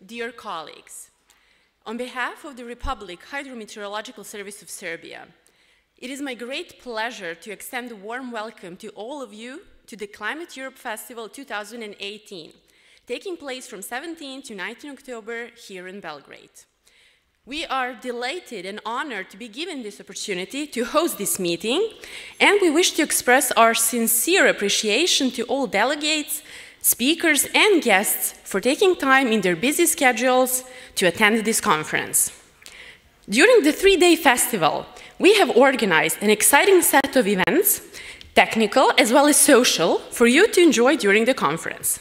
dear colleagues, on behalf of the Republic Hydrometeorological Service of Serbia, it is my great pleasure to extend a warm welcome to all of you to the Climateurope Festival 2018, taking place from 17 to 19 October here in Belgrade. We are delighted and honored to be given this opportunity to host this meeting, and we wish to express our sincere appreciation to all delegates, speakers, and guests for taking time in their busy schedules to attend this conference. During the three-day festival, we have organized an exciting set of events, technical as well as social, for you to enjoy during the conference.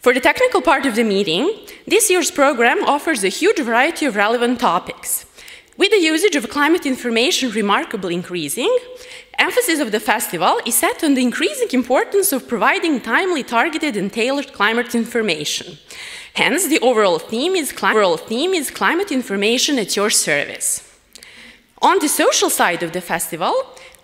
For the technical part of the meeting, this year's program offers a huge variety of relevant topics. With the usage of climate information remarkably increasing, emphasis of the festival is set on the increasing importance of providing timely, targeted, and tailored climate information. Hence, the overall theme is climate information at your service. On the social side of the festival,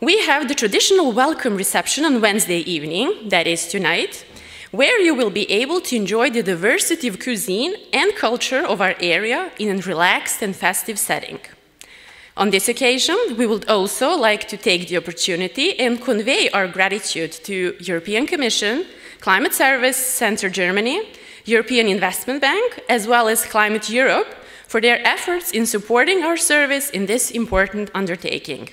we have the traditional welcome reception on Wednesday evening, that is tonight, where you will be able to enjoy the diversity of cuisine and culture of our area in a relaxed and festive setting. On this occasion, we would also like to take the opportunity and convey our gratitude to European Commission, Climate Service Center Germany, European Investment Bank, as well as Climate Europe for their efforts in supporting our service in this important undertaking.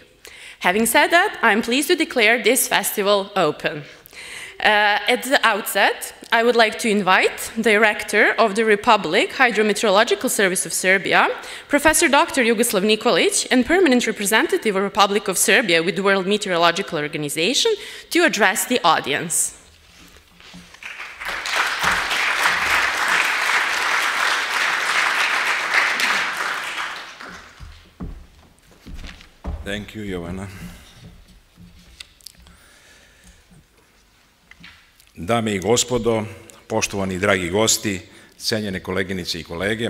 Having said that, I'm pleased to declare this festival open. At the outset, I would like to invite Director of the Republic Hydrometeorological Service of Serbia, Professor Dr. Jugoslav Nikolic, and Permanent Representative of the Republic of Serbia with the World Meteorological Organization to address the audience. Thank you, Jovana. Dame i gospodo, poštovani dragi gosti, cenjene koleginice i kolege,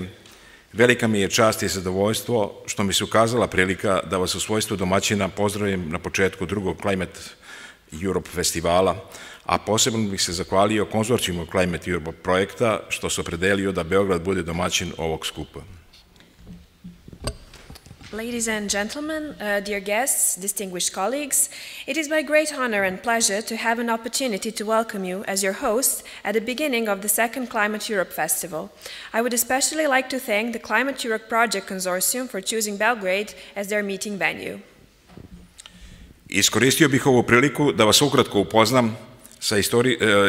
velika mi je čast i zadovoljstvo što mi se ukazala prilika da vas u svojstvu domaćina pozdravim na početku drugog Climateurope Festivala, a posebno bih se zahvalio konzorcijumu Climateurope projekta što se opredelio da Beograd bude domaćin ovog skupa. Ladies and gentlemen, dear guests, distinguished colleagues, it is my great honor and pleasure to have an opportunity to welcome you as your host at the beginning of the second Climateurope Festival. I would especially like to thank the Climateurope Project Consortium for choosing Belgrade as their meeting venue. Iskoristio bih ovu priliku da vas ukratko upoznam sa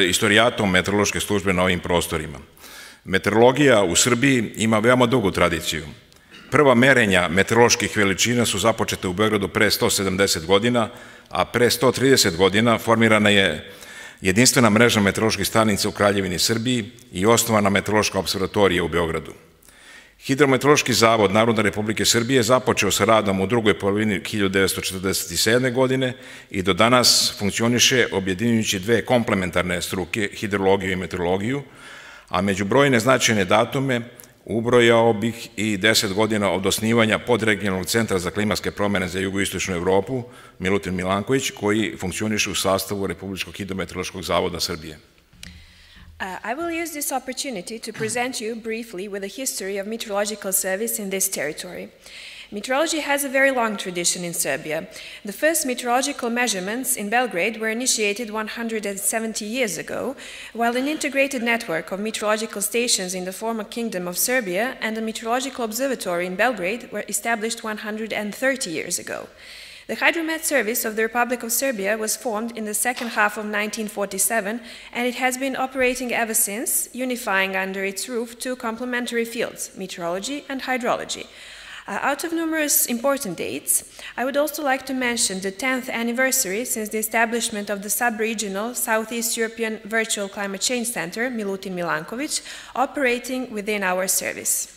istorijatom meteorološke službe na ovim prostorima. Meteorologija u Srbiji ima veoma dugu tradiciju. Prva merenja meteoroloških veličina su započete u Beogradu pre 170 godina, a pre 130 godina formirana je jedinstvena mreža meteoroloških stanica u Kraljevini Srbiji i osnovana meteorološka observatorija u Beogradu. Hidrometeorološki zavod Narodne Republike Srbije započeo sa radom u drugoj polovini 1947. godine i do danas funkcioniše objedinjujući dve komplementarne struke, hidrologiju i meteorologiju, a među brojne značajne datume ubrojao bih i 10 godina od osnivanja podregionalnog centra za klimatske promene za jugoistočnu Evropu, Milutin Milanković, koji funkcioniše u sastavu Republičkog hidrometeorološkog zavoda Srbije. I will use this opportunity to present you briefly with a history of meteorological service in this territory. Meteorology has a very long tradition in Serbia. The first meteorological measurements in Belgrade were initiated 170 years ago, while an integrated network of meteorological stations in the former Kingdom of Serbia and a meteorological observatory in Belgrade were established 130 years ago. The Hydromet Service of the Republic of Serbia was formed in the second half of 1947, and it has been operating ever since, unifying under its roof two complementary fields, meteorology and hydrology. Out of numerous important dates, I would also like to mention the 10th anniversary since the establishment of the sub-regional Southeast European Virtual Climate Change Center, Milutin Milanković, operating within our service.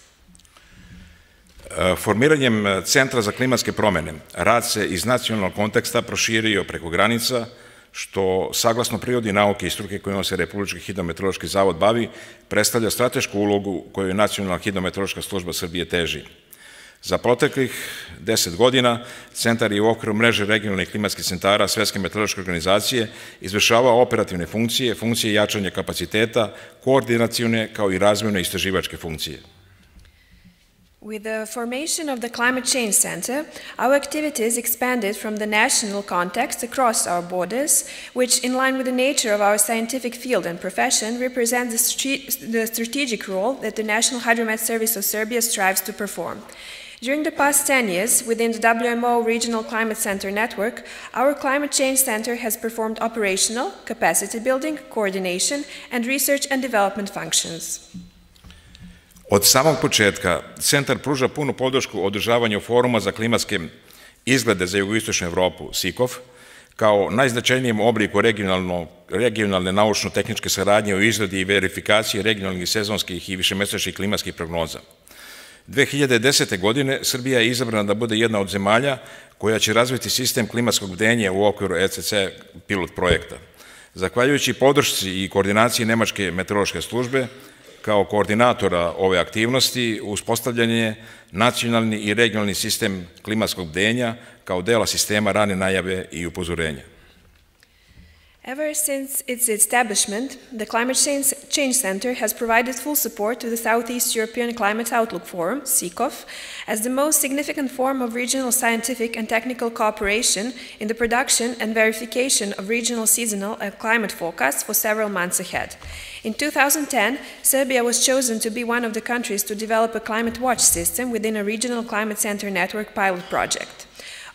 Formiranjem Centra za klimatske promene, rad se iz nacionalnog konteksta proširio preko granica, što, saglasno prirodi nauke i struke kojima se Republički hidrometeorološki zavod bavi, predstavlja stratešku ulogu koju Nacionalna hidrometeorološka služba Srbije teži. Za proteklih 10 godina centar je u okviru mreže regionalnih klimatskih centara Svetske meteorološke organizacije izvršavao operativne funkcije, funkcije jačanja kapaciteta, koordinacione kao i razvojne istraživačke funkcije. With the formation of the Climate Change Center, our activities expanded from the national context across our borders, which, in line with the nature of our scientific field and profession, represents the strategic role that the National Hydromet Service of Serbia strives to perform. During the past 10 years, within the WMO Regional Climate Center network, our Climate Change Center has performed operational, capacity building, coordination, and research and development functions. Od samog početka, centar pruža punu podršku održavanju foruma za klimatske izglede za jugoistočnu Evropu, SIKOF, kao najznačajnijem obliku regionalne naučno-tehničke saradnje u izradi i verifikaciji regionalnih, sezonskih i višemesečnih klimatskih prognoza. 2010. godine Srbija je izabrana da bude jedna od zemalja koja će razviti sistem klimatskog bdenja u okviru HZG pilot projekta. Zahvaljujući podršci i koordinaciji Nemačke meteorološke službe, kao koordinatora ove aktivnosti, uspostavljen je nacionalni i regionalni sistem klimatskog bdenja kao dela sistema rane najave i upozorenja. Ever since its establishment, the Climate Change Center has provided full support to the Southeast European Climate Outlook Forum, SIKOF, as the most significant form of regional scientific and technical cooperation in the production and verification of regional seasonal and climate forecasts for several months ahead. In 2010, Serbia was chosen to be one of the countries to develop a climate watch system within a regional climate center network pilot project.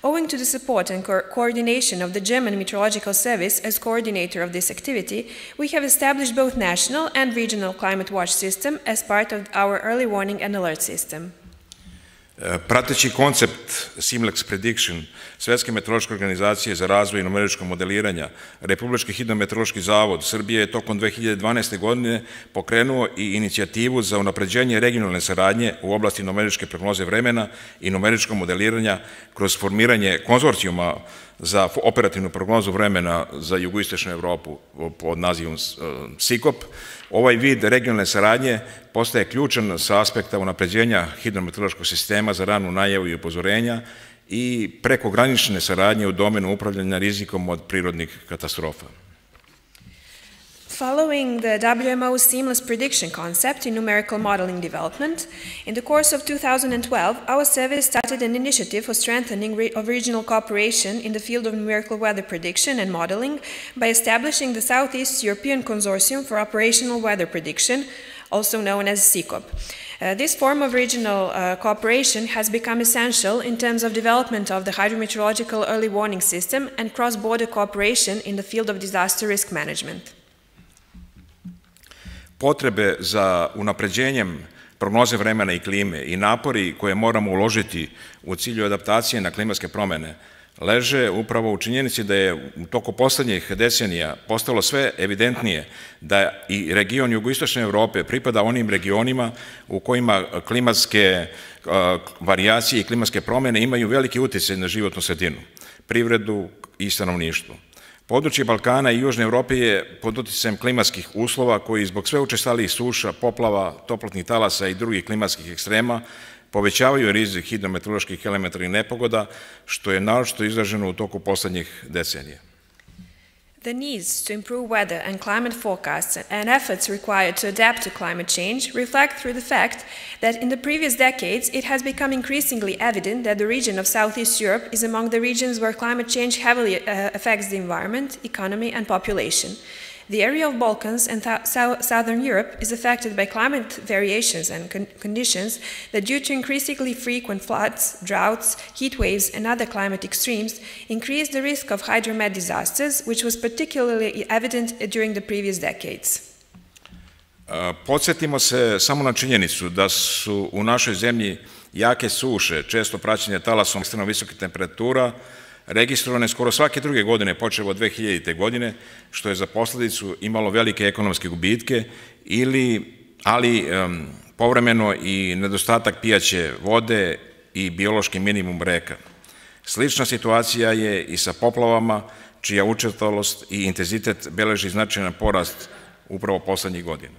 Owing to the support and coordination of the German Meteorological Service as coordinator of this activity, we have established both national and regional climate watch system as part of our early warning and alert system. Prateći koncept Simlex Prediction Svetske meteorološke organizacije za razvoj numeričkog modeliranja, Republički hidrometeorološki zavod Srbije je tokom 2012. godine pokrenuo i inicijativu za unapređenje regionalne saradnje u oblasti numeričke prognoze vremena i numeričkog modeliranja kroz formiranje konzorcijuma za operativnu prognozu vremena za jugoistočnu Evropu pod nazivom SIKOP. Ovaj vid regionalne saradnje postaje ključan sa aspekta unapređenja hidrometeorološkog sistema za ranu najavu i upozorenja i prekogranične saradnje u domenu upravljanja rizikom od prirodnih katastrofa. Following the WMO's seamless prediction concept in numerical modeling development, in the course of 2012, our service started an initiative for strengthening of regional cooperation in the field of numerical weather prediction and modeling by establishing the Southeast European Consortium for Operational Weather Prediction, also known as SIKOP. This form of regional cooperation has become essential in terms of development of the hydrometeorological early warning system and cross-border cooperation in the field of disaster risk management. Potrebe za unapređenjem prognoze vremena i klime i napori koje moramo uložiti u cilju adaptacije na klimatske promene leže upravo u činjenici da je u toku poslednjih decenija postalo sve evidentnije da i region jugoistočne Evrope pripada onim regionima u kojima klimatske varijacije i klimatske promene imaju veliki uticaj na životnu sredinu, privredu i stanovništvo. Područje Balkana i Južne Evrope je pod uticajem klimatskih uslova koji zbog sve učestalijih suša, poplava, toplotnih talasa i drugih klimatskih ekstrema povećavaju rizik hidrometeoroloških elementarnih nepogoda, što je naročito izraženo u toku poslednjih decenija. The needs to improve weather and climate forecasts and efforts required to adapt to climate change reflect through the fact that in the previous decades it has become increasingly evident that the region of Southeast Europe is among the regions where climate change heavily affects the environment, economy, and population. The area of Balkans and Southern Europe is affected by climate variations and conditions that, due to increasingly frequent floods, droughts, heat waves, and other climate extremes, increase the risk of hydromet disasters, which was particularly evident during the previous decades. Podsjetimo se samo na činjenicu da su u našoj zemlji jake suše, često praćene talasom ekstremno visokih temperatura, registrovane skoro svake druge godine, počevo od 2000. godine, što je za posledicu imalo velike ekonomske gubitke, ali povremeno i nedostatak pijaće vode i biološki minimum reka. Slična situacija je i sa poplavama, čija učestalost i intenzitet beleži značajan porast upravo poslednjih godina.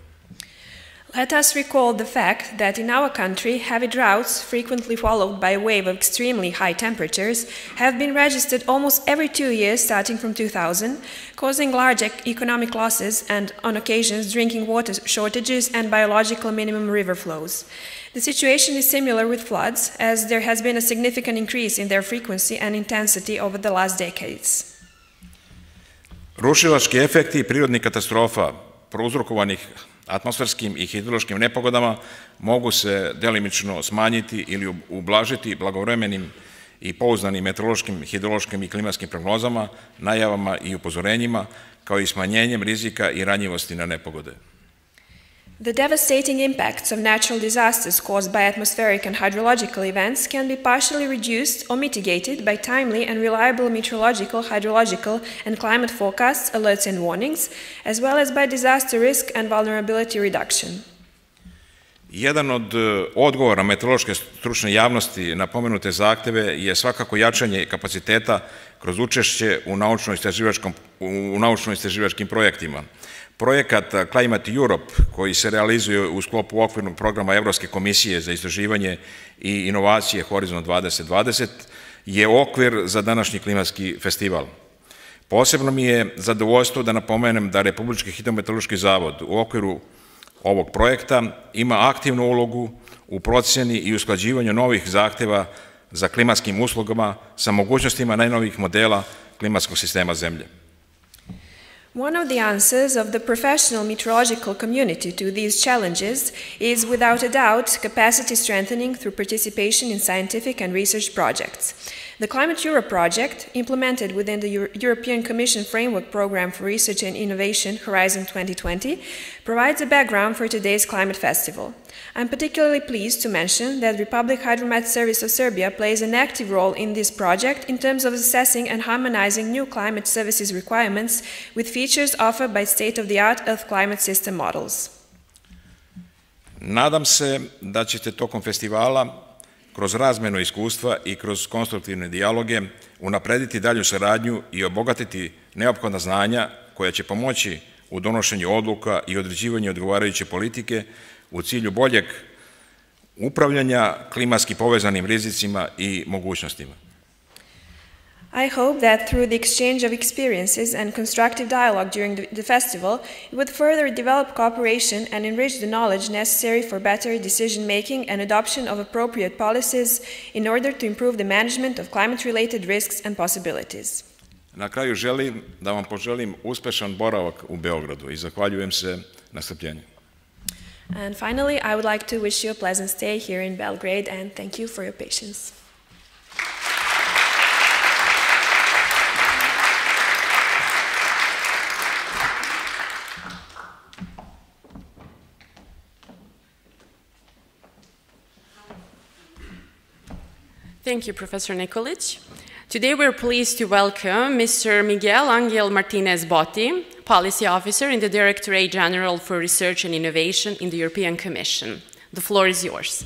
Let us recall the fact that in our country, heavy droughts, frequently followed by a wave of extremely high temperatures, have been registered almost every 2 years starting from 2000, causing large economic losses and, on occasions, drinking water shortages and biological minimum river flows. The situation is similar with floods, as there has been a significant increase in their frequency and intensity over the last decades. Rušilački efekti prirodnih katastrofa prouzrokovanih atmosferskim i hidrološkim nepogodama mogu se delimično smanjiti ili ublažiti blagovremenim i pouzdanim meteorološkim, hidrološkim i klimatskim prognozama, najavama i upozorenjima, kao i smanjenjem rizika i ranjivosti na nepogode. The devastating impacts of natural disasters caused by atmospheric and hydrological events can be partially reduced or mitigated by timely and reliable meteorological, hydrological, and climate forecasts, alerts and warnings, as well as by disaster risk and vulnerability reduction. Jedan od odgovora meteorološke stručne javnosti na pomenute zahteve je svakako jačanje kapaciteta kroz učešće u naučno-istraživačkim projektima. Projekat Climateurope, koji se realizuje u sklopu okvirnog programa Evropske komisije za istraživanje i inovacije Horizon 2020, je okvir za današnji klimatski festival. Posebno mi je zadovoljstvo da napomenem da Republički hidrometeorološki zavod u okviru ovog projekta ima aktivnu ulogu u procjeni i usklađivanju novih zahteva za klimatskim uslugama sa mogućnostima najnovijih modela klimatskog sistema Zemlje. One of the answers of the professional meteorological community to these challenges is, without a doubt, capacity strengthening through participation in scientific and research projects. The Climateurope project, implemented within the European Commission Framework Programme for Research and Innovation, Horizon 2020, provides a background for today's climate festival. I'm particularly pleased to mention that Republic Hydromet Service of Serbia plays an active role in this project in terms of assessing and harmonizing new climate services requirements with features offered by state-of-the-art Earth climate system models. Nadam se da ćete tokom festivala kroz razmenu iskustva i kroz konstruktivne dijaloge unaprediti dalju saradnju i obogatiti neophodna znanja koja će pomoći u donošenju odluka i određivanju odgovarajuće politike u cilju boljeg upravljanja klimatski povezanim rizicima i mogućnostima. I hope that through the exchange of experiences and constructive dialogue during the festival, it would further develop cooperation and enrich the knowledge necessary for better decision-making and adoption of appropriate policies in order to improve the management of climate-related risks and possibilities. Na kraju želim da vam poželim uspešan boravak u Beogradu i zahvaljujem se na strpljenju. And finally, I would like to wish you a pleasant stay here in Belgrade and thank you for your patience. Thank you, Professor Nikolic. Today we're pleased to welcome Mr. Miguel Martinez-Boti, Policy Officer in the Directorate General for Research and Innovation in the European Commission. The floor is yours.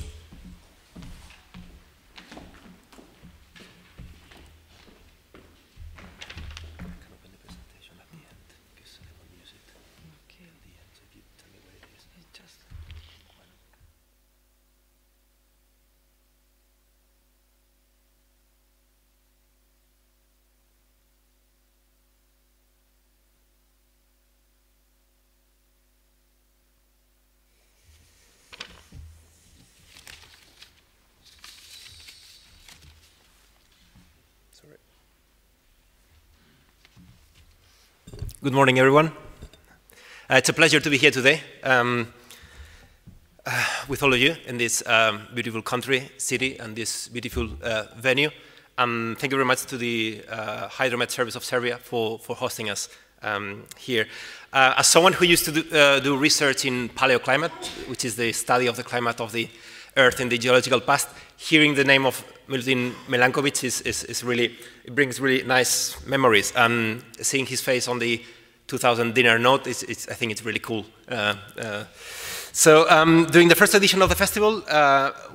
Good morning, everyone. It's a pleasure to be here today with all of you in this beautiful country, city, and this beautiful venue. Thank you very much to the Hydromet Service of Serbia for hosting us here. As someone who used to do research in paleoclimate, which is the study of the climate of the Earth in the geological past, hearing the name of Milutin Milankovic is really, it brings really nice memories. Seeing his face on the 2000 dinner note, I think it's really cool. During the first edition of the festival,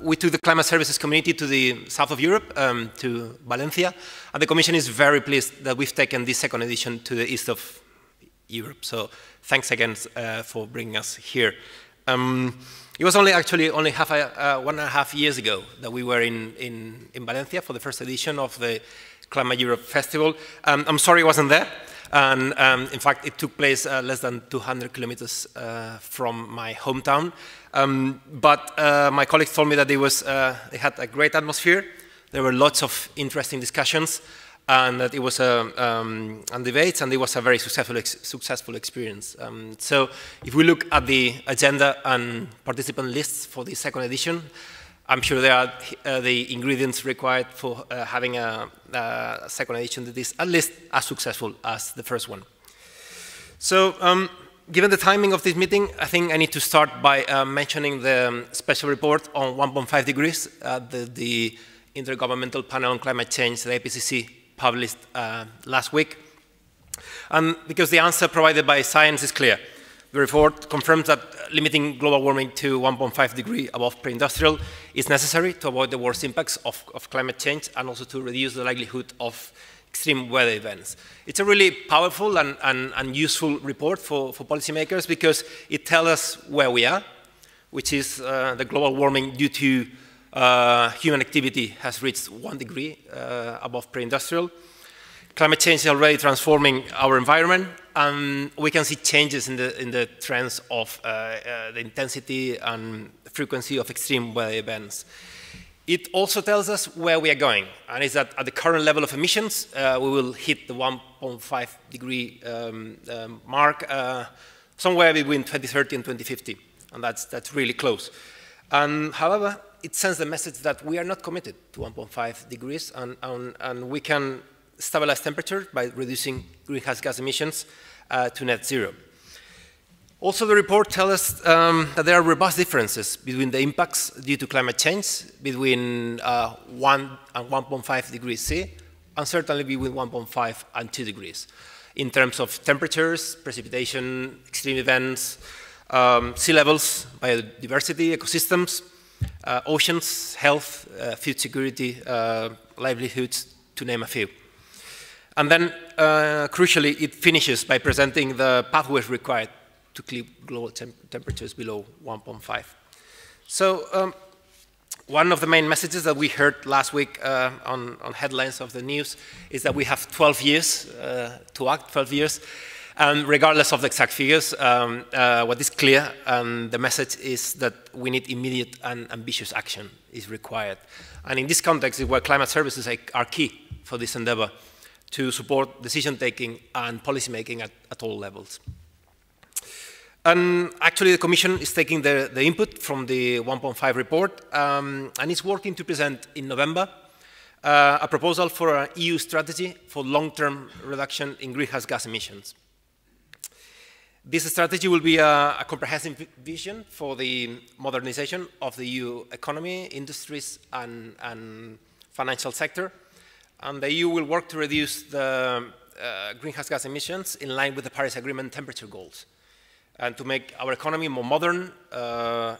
we took the climate services community to the south of Europe, to Valencia, and the Commission is very pleased that we've taken this second edition to the east of Europe. So thanks again for bringing us here. It was only 1.5 years ago that we were in Valencia for the first edition of the Climateurope Festival. I'm sorry I wasn't there. And in fact, it took place less than 200 kilometers from my hometown. But my colleagues told me that it had a great atmosphere. There were lots of interesting discussions, and that it was and debates, and it was a very successful experience. So if we look at the agenda and participant lists for the second edition, I'm sure there are the ingredients required for having a second edition that is at least as successful as the first one. So given the timing of this meeting, I think I need to start by mentioning the special report on 1.5 degrees, the Intergovernmental Panel on Climate Change, the IPCC, published last week. And because the answer provided by science is clear. The report confirms that limiting global warming to 1.5 degrees above pre-industrial is necessary to avoid the worst impacts of climate change and also to reduce the likelihood of extreme weather events. It's a really powerful and useful report for policymakers because it tells us where we are, which is the global warming due to human activity has reached 1 degree above pre-industrial. Climate change is already transforming our environment, and we can see changes in the trends of the intensity and frequency of extreme weather events. It also tells us where we are going, and is that at the current level of emissions, we will hit the 1.5 degree mark somewhere between 2030 and 2050, and that's really close. And however, it sends the message that we are not committed to 1.5 degrees, and we can stabilize temperature by reducing greenhouse gas emissions to net zero. Also, the report tells us that there are robust differences between the impacts due to climate change between 1 and 1.5 degrees C, and certainly between 1.5 and 2 degrees, in terms of temperatures, precipitation, extreme events, sea levels, biodiversity, ecosystems, oceans, health, food security, livelihoods, to name a few. And then, crucially, it finishes by presenting the pathways required to keep global temperatures below 1.5. So, one of the main messages that we heard last week on headlines of the news is that we have 12 years to act, 12 years. And regardless of the exact figures, what is clear, the message is that we need immediate and ambitious action is required. And in this context is where climate services are key for this endeavor, to support decision-taking and policy-making at all levels. And actually, the Commission is taking the input from the 1.5 report and is working to present in November a proposal for an EU strategy for long-term reduction in greenhouse gas emissions. This strategy will be a comprehensive vision for the modernization of the EU economy, industries, and financial sector. And the EU will work to reduce the greenhouse gas emissions in line with the Paris Agreement temperature goals, and to make our economy more modern,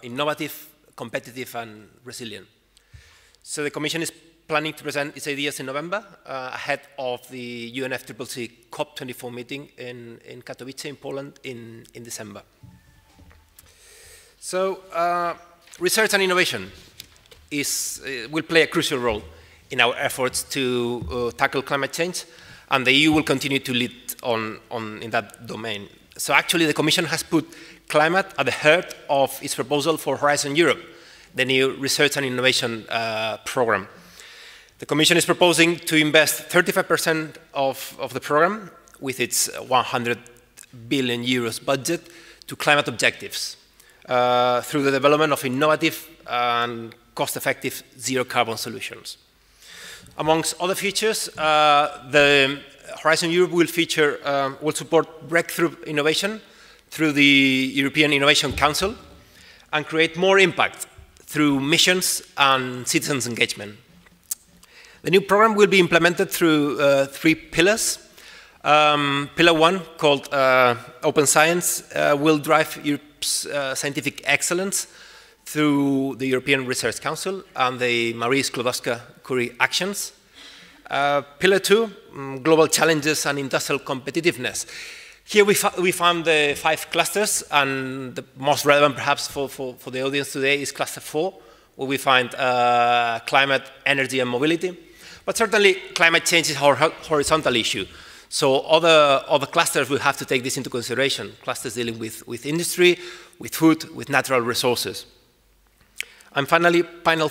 innovative, competitive, and resilient. So the Commission is planning to present its ideas in November, ahead of the UNFCCC COP24 meeting in Katowice in Poland in December. So research and innovation will play a crucial role in our efforts to tackle climate change, and the EU will continue to lead in that domain. So actually, the Commission has put climate at the heart of its proposal for Horizon Europe, the new research and innovation program. The Commission is proposing to invest 35% of the program, with its 100 billion euros budget, to climate objectives through the development of innovative and cost-effective zero-carbon solutions. Amongst other features, the Horizon Europe will support breakthrough innovation through the European Innovation Council and create more impact through missions and citizens' engagement. The new program will be implemented through 3 pillars. Pillar 1, called Open Science, will drive Europe's scientific excellence through the European Research Council and the Marie Skłodowska-Curie actions. Pillar 2, Global Challenges and Industrial Competitiveness, Here we found the 5 clusters, and the most relevant perhaps for the audience today is cluster 4, where we find climate, energy, and mobility. But certainly climate change is a horizontal issue. So other clusters will have to take this into consideration, clusters dealing with industry, with food, with natural resources. And finally, pillar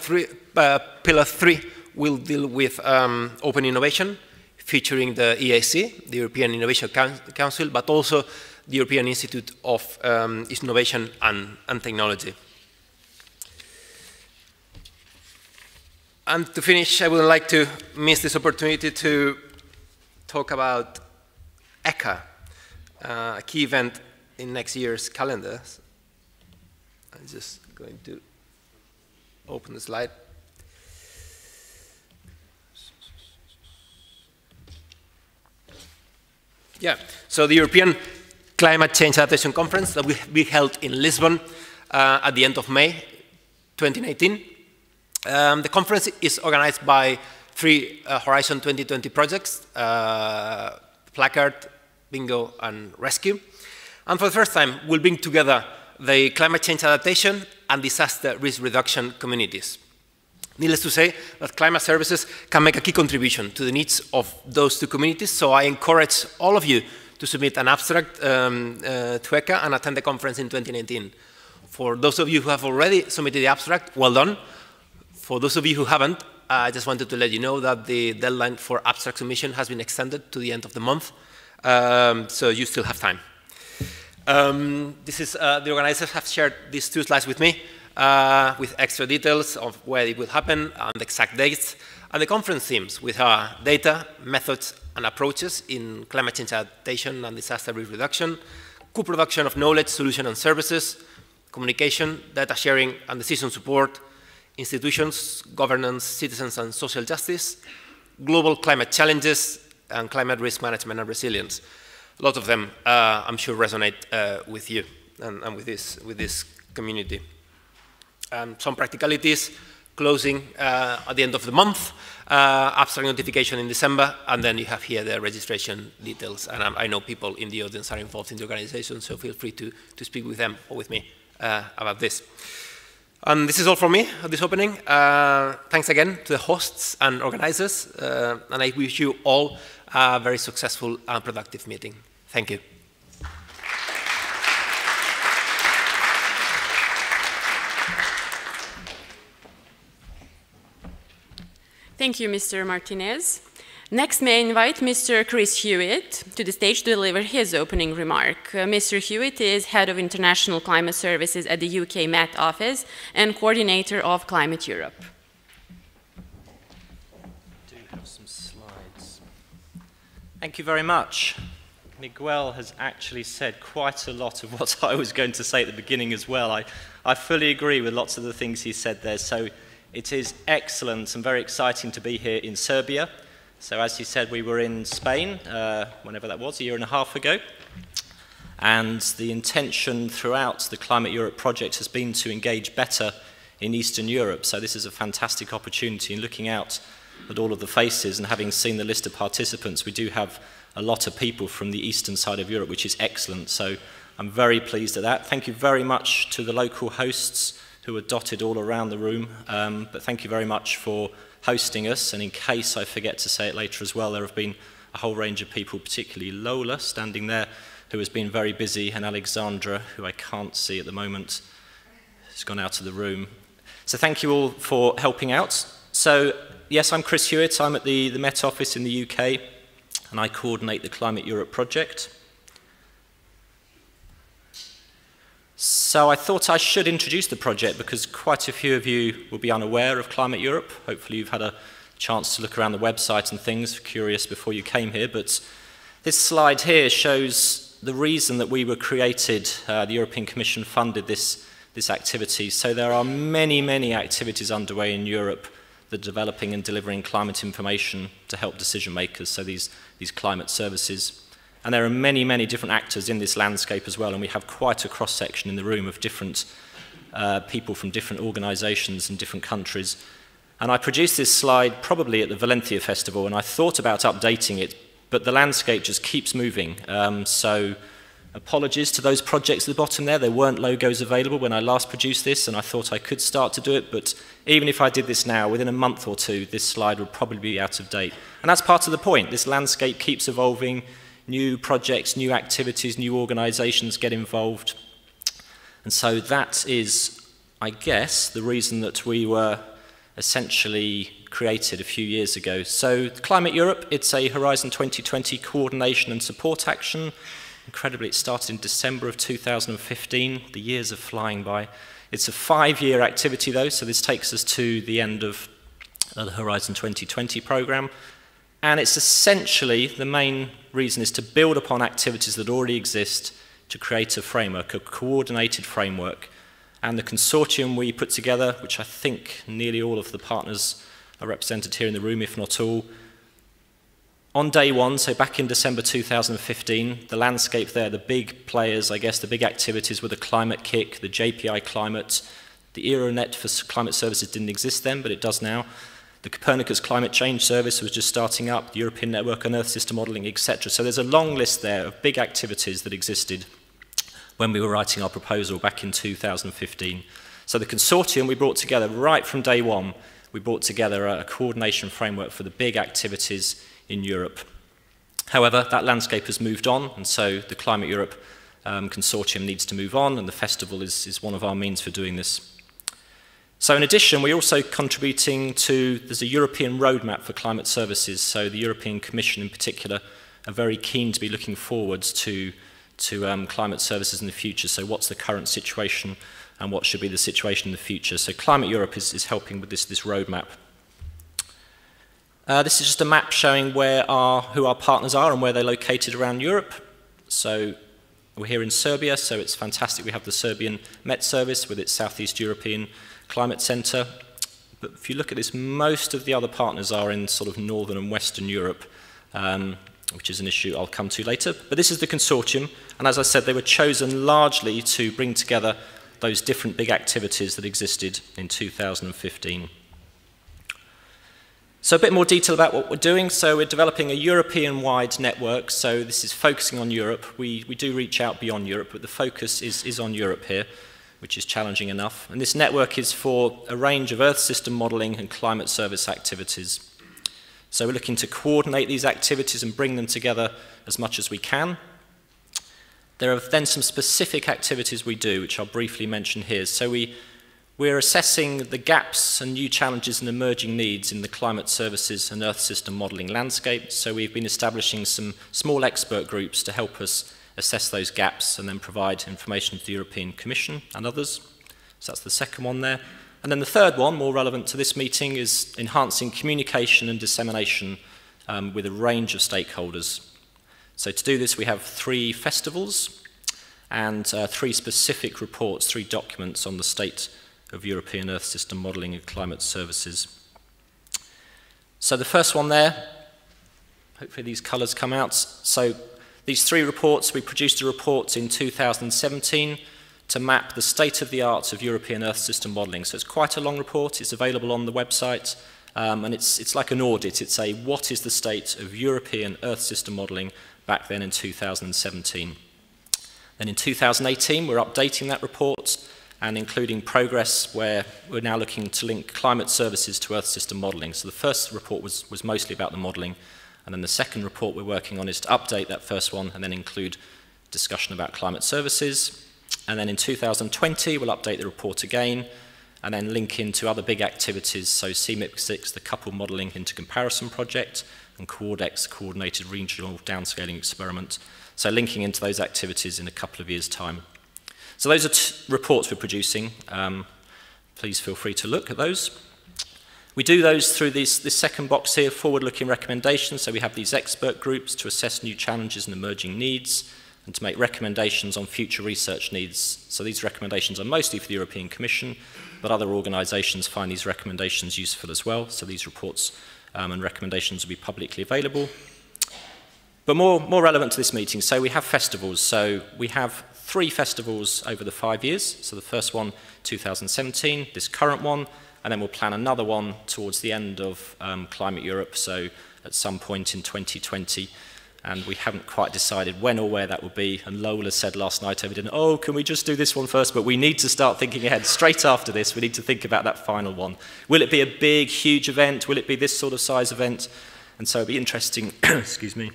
3 will deal with open innovation, featuring the EIC, the European Innovation Council, but also the European Institute of Innovation and Technology. And to finish, I would like to miss this opportunity to talk about ECHA, a key event in next year's calendar. I'm just going to open the slide. Yeah, so the European Climate Change Adaptation Conference that will be held in Lisbon at the end of May 2019. The conference is organized by 3 Horizon 2020 projects, Placard, Bingo, and Rescue. And for the first time, we'll bring together the climate change adaptation and disaster risk reduction communities. Needless to say that climate services can make a key contribution to the needs of those 2 communities, so I encourage all of you to submit an abstract to ECHA and attend the conference in 2019. For those of you who have already submitted the abstract, well done. For those of you who haven't, I just wanted to let you know that the deadline for abstract submission has been extended to the end of the month, so you still have time. The organizers have shared these 2 slides with me, with extra details of where it will happen and the exact dates, and the conference themes with data, methods, and approaches in climate change adaptation and disaster risk reduction, co-production of knowledge, solution, and services, communication, data sharing, and decision support, institutions, governance, citizens, and social justice, global climate challenges, and climate risk management and resilience. A lot of them, I'm sure, resonate with you and with this community. Some practicalities, closing at the end of the month, abstract notification in December, and then you have here the registration details. And I know people in the audience are involved in the organization, so feel free to speak with them or with me about this. And this is all from me at this opening. Thanks again to the hosts and organizers, and I wish you all a very successful and productive meeting. Thank you. Thank you, Mr. Martinez. Next, may I invite Mr. Chris Hewitt to the stage to deliver his opening remark. Mr. Hewitt is Head of International Climate Services at the UK Met Office and Coordinator of Climate Europe. I do have some slides. Thank you very much. Miguel has actually said quite a lot of what I was going to say at the beginning as well. I fully agree with lots of the things he said there. So it is excellent and very exciting to be here in Serbia. So as he said, we were in Spain, whenever that was, a year and a half ago. And the intention throughout the Climate Europe project has been to engage better in Eastern Europe. So this is a fantastic opportunity. And looking out at all of the faces and having seen the list of participants, we do have a lot of people from the eastern side of Europe, which is excellent. So I'm very pleased at that. Thank you very much to the local hosts who are dotted all around the room. But thank you very much for hosting us. And in case I forget to say it later as well, there have been a whole range of people, particularly Lola, standing there, who has been very busy, and Alexandra, who I can't see at the moment, has gone out of the room. So thank you all for helping out. So yes, I'm Chris Hewitt. I'm at the Met Office in the UK, and I coordinate the Climate Europe project. So I thought I should introduce the project because quite a few of you will be unaware of Climate Europe. Hopefully you've had a chance to look around the website and things, curious before you came here. But this slide here shows the reason that we were created. The European Commission funded this activity. So there are many, many activities underway in Europe that are developing and delivering climate information to help decision makers, so these climate services. And there are many, many different actors in this landscape as well, and we have quite a cross-section in the room of different people from different organizations and different countries. And I produced this slide probably at the Valencia Festival, and I thought about updating it, but the landscape just keeps moving. So apologies to those projects at the bottom there. There weren't logos available when I last produced this, and I thought I could start to do it, but even if I did this now, within a month or two, this slide would probably be out of date. And that's part of the point. This landscape keeps evolving. New projects, new activities, new organizations get involved. And so that is, I guess, the reason that we were essentially created a few years ago. So Climate Europe, it's a Horizon 2020 coordination and support action. Incredibly, it started in December of 2015. The years are flying by. It's a 5-year activity, though, so this takes us to the end of the Horizon 2020 program. And it's essentially, the main reason is to build upon activities that already exist to create a framework, a coordinated framework. And the consortium we put together, which I think nearly all of the partners are represented here in the room, if not all, on day one, so back in December 2015, the landscape there, the big players, I guess, the big activities were the Climate Kick, the JPI Climate, the Euronet for climate services didn't exist then, but it does now. The Copernicus Climate Change Service was just starting up, the European Network on Earth System Modelling, etc. So there's a long list there of big activities that existed when we were writing our proposal back in 2015. So the consortium we brought together right from day one, we brought together a coordination framework for the big activities in Europe. However, that landscape has moved on, and so the Climate Europe consortium needs to move on, and the festival is one of our means for doing this. So in addition, we're also contributing to, there's a European roadmap for climate services, so the European Commission in particular are very keen to be looking forwards to climate services in the future. So what's the current situation and what should be the situation in the future? So Climate Europe is helping with this roadmap. This is just a map showing who our partners are and where they're located around Europe. So we're here in Serbia, so it's fantastic. We have the Serbian Met Service with its Southeast European Climate Centre. But if you look at this, most of the other partners are in sort of Northern and Western Europe, which is an issue I'll come to later. But this is the consortium, and as I said, they were chosen largely to bring together those different big activities that existed in 2015. So a bit more detail about what we're doing. So we're developing a European-wide network. So this is focusing on Europe. We do reach out beyond Europe, but the focus is on Europe here, which is challenging enough. And this network is for a range of Earth system modelling and climate service activities. So we're looking to coordinate these activities and bring them together as much as we can. There are then some specific activities we do, which I'll briefly mention here. So we're assessing the gaps and new challenges and emerging needs in the climate services and Earth system modelling landscape. So we've been establishing some small expert groups to help us assess those gaps and then provide information to the European Commission and others. So that's the second one there. And then the third one, more relevant to this meeting, is enhancing communication and dissemination with a range of stakeholders. So to do this, we have 3 festivals and 3 specific reports, 3 documents on the state of European Earth System Modelling and Climate Services. So the first one there, hopefully these colours come out. So these 3 reports, we produced a report in 2017 to map the state-of-the-art of European Earth System Modelling. So it's quite a long report, it's available on the website, and it's like an audit. It's a what is the state of European Earth System Modelling back then in 2017. Then in 2018, we're updating that report and including progress where we're now looking to link climate services to Earth system modelling. So the first report was mostly about the modelling, and then the second report we're working on is to update that first one and then include discussion about climate services. And then in 2020, we'll update the report again and then link into other big activities, so CMIP6, the Coupled Modelling into Comparison Project, and CORDEX, Coordinated Regional Downscaling Experiment. So linking into those activities in a couple of years' time. So those are reports we're producing. Please feel free to look at those. We do those through this second box here, forward-looking recommendations. So we have these expert groups to assess new challenges and emerging needs and to make recommendations on future research needs. So these recommendations are mostly for the European Commission, but other organisations find these recommendations useful as well. So these reports and recommendations will be publicly available. But more relevant to this meeting, so we have festivals. So we have 3 festivals over the 5 years. So the first one, 2017, this current one, and then we'll plan another one towards the end of Climate Europe, so at some point in 2020. and we haven't quite decided when or where that will be. And Lola said last night over dinner, oh, can we just do this one first? But we need to start thinking ahead. Straight after this, we need to think about that final one. Will it be a big, huge event? Will it be this sort of size event? And so it'll be interesting, excuse me,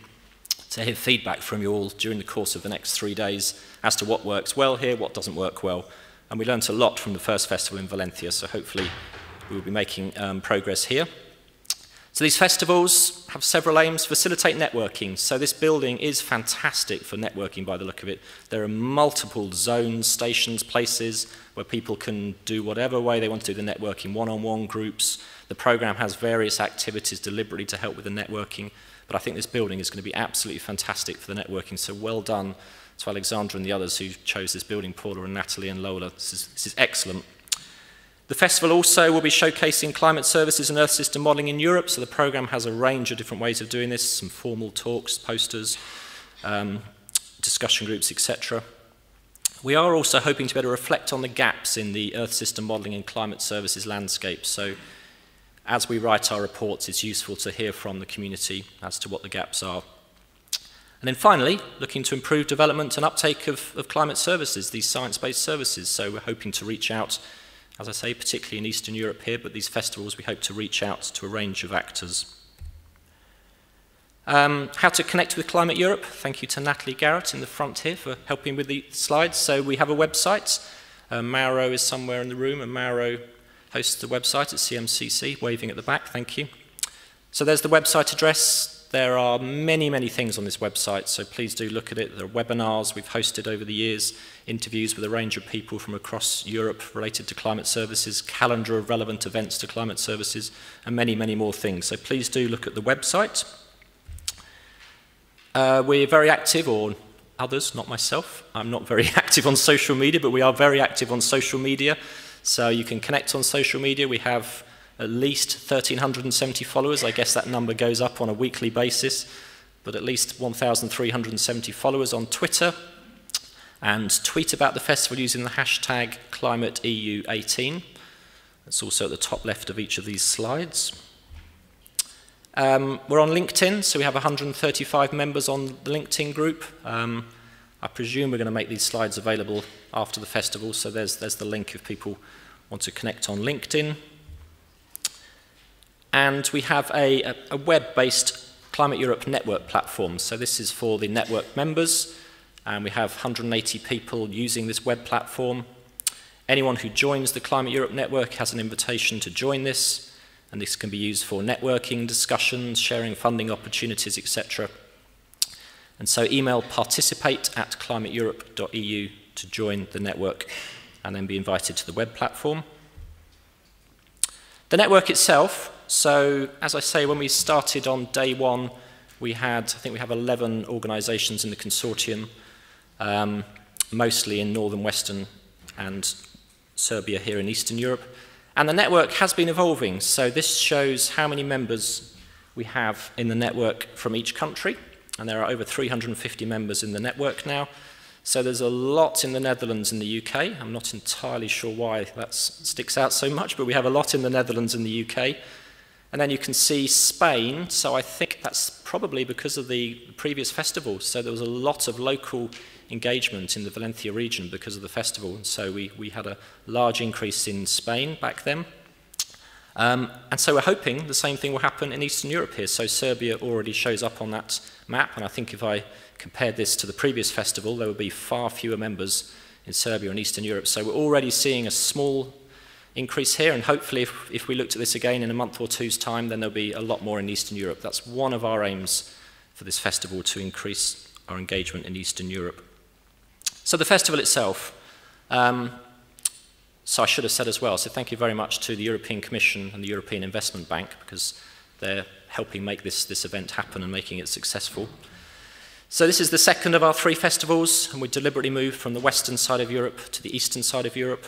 to hear feedback from you all during the course of the next 3 days as to what works well here, what doesn't work well. And we learnt a lot from the first festival in Valencia, so hopefully we'll be making progress here. So these festivals have several aims. Facilitate networking. So this building is fantastic for networking by the look of it. There are multiple zones, stations, places where people can do whatever way they want to do the networking, one-on-one groups. The program has various activities deliberately to help with the networking, but I think this building is going to be absolutely fantastic for the networking, so well done to Alexandra and the others who chose this building, Paula and Natalie and Lola. This is excellent. The festival also will be showcasing climate services and Earth system modelling in Europe, so the programme has a range of different ways of doing this, some formal talks, posters, discussion groups, etc. We are also hoping to be able to reflect on the gaps in the Earth system modelling and climate services landscape, so as we write our reports, it's useful to hear from the community as to what the gaps are. And then finally, looking to improve development and uptake of climate services, these science-based services, so we're hoping to reach out, as I say, particularly in Eastern Europe here, but these festivals we hope to reach out to a range of actors. How to connect with Climate Europe. Thank you to Natalie Garrett in the front here for helping with the slides. So we have a website. Mauro is somewhere in the room, and Mauro hosts the website at CMCC, waving at the back, thank you. So there's the website address. There are many, many things on this website, so please do look at it. There are webinars we've hosted over the years, interviews with a range of people from across Europe related to climate services, calendar of relevant events to climate services, and many, many more things. So please do look at the website. We're very active, or others, not myself. I'm not very active on social media, but we are very active on social media. So you can connect on social media. We have at least 1,370 followers. I guess that number goes up on a weekly basis, but at least 1,370 followers on Twitter, and tweet about the festival using the hashtag ClimateEU18. That's also at the top left of each of these slides. We're on LinkedIn, so we have 135 members on the LinkedIn group. I presume we're going to make these slides available after the festival, so there's the link if people want to connect on LinkedIn. And we have a web-based Climate Europe network platform. So this is for the network members, and we have 180 people using this web platform. Anyone who joins the Climate Europe network has an invitation to join this, and this can be used for networking, discussions, sharing funding opportunities, etc. And so email participate@climateeurope.eu to join the network and then be invited to the web platform. The network itself, so as I say, when we started on day one, we had, I think we have 11 organisations in the consortium, mostly in northern, western and Serbia here in Eastern Europe. And the network has been evolving, so this shows how many members we have in the network from each country, and there are over 350 members in the network now. So there's a lot in the Netherlands and the UK. I'm not entirely sure why that sticks out so much, but we have a lot in the Netherlands and the UK. And then you can see Spain, so I think that's probably because of the previous festival. So there was a lot of local engagement in the Valencia region because of the festival, and so we had a large increase in Spain back then. And so we're hoping the same thing will happen in Eastern Europe here. So Serbia already shows up on that map, and I think if I compared this to the previous festival, there would be far fewer members in Serbia and Eastern Europe. So we're already seeing a small increase here, and hopefully if we looked at this again in a month or two's time, then there'll be a lot more in Eastern Europe. That's one of our aims for this festival, to increase our engagement in Eastern Europe. So the festival itself, so I should have said as well, so thank you very much to the European Commission and the European Investment Bank, because they're helping make this event happen and making it successful. So this is the second of our 3 festivals, and we deliberately moved from the western side of Europe to the eastern side of Europe,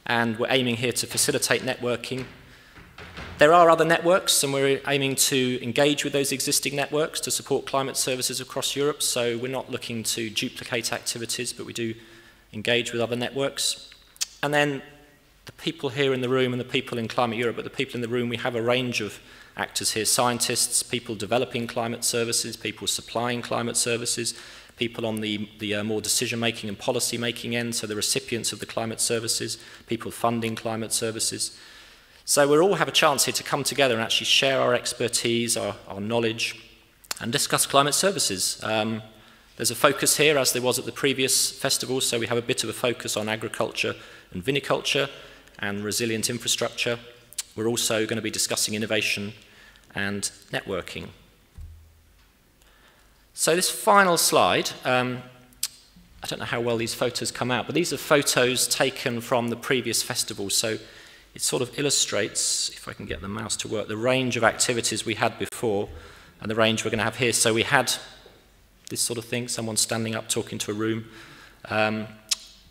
and we're aiming here to facilitate networking. There are other networks, and we're aiming to engage with those existing networks to support climate services across Europe, so we're not looking to duplicate activities, but we do engage with other networks. And then the people here in the room and the people in Climate Europe, but the people in the room, we have a range of actors here, scientists, people developing climate services, people supplying climate services, people on the more decision-making and policy-making end, so the recipients of the climate services, people funding climate services. So we all have a chance here to come together and actually share our expertise, our knowledge, and discuss climate services. There's a focus here, as there was at the previous festival, so we have a bit of a focus on agriculture and viniculture and resilient infrastructure. We're also going to be discussing innovation and networking. So this final slide, I don't know how well these photos come out, but these are photos taken from the previous festival, so it sort of illustrates, if I can get the mouse to work, the range of activities we had before and the range we're going to have here. So we had this sort of thing, someone standing up talking to a room.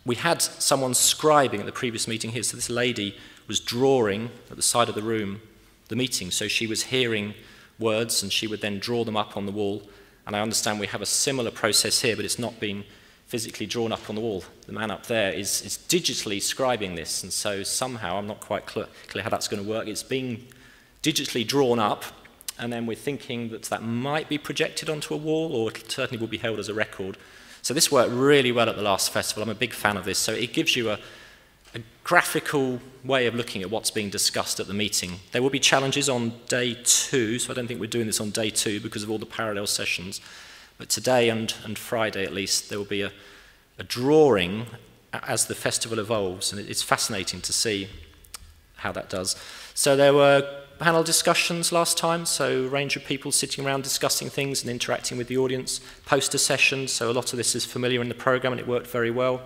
We had someone scribing at the previous meeting here, so this lady was drawing at the side of the room the meeting, so she was hearing words and she would then draw them up on the wall, and I understand we have a similar process here, but it's not being physically drawn up on the wall. The man up there is digitally scribing this, and so somehow, I'm not quite clear how that's going to work, it's being digitally drawn up, and then we're thinking that that might be projected onto a wall, or it certainly will be held as a record. So this worked really well at the last festival. I'm a big fan of this. So it gives you a graphical way of looking at what's being discussed at the meeting. There will be challenges on day 2, so I don't think we're doing this on day 2 because of all the parallel sessions. But today and Friday at least, there will be a drawing as the festival evolves, and it's fascinating to see how that does. So there were panel discussions last time, so a range of people sitting around discussing things and interacting with the audience, poster sessions, so a lot of this is familiar in the program and it worked very well.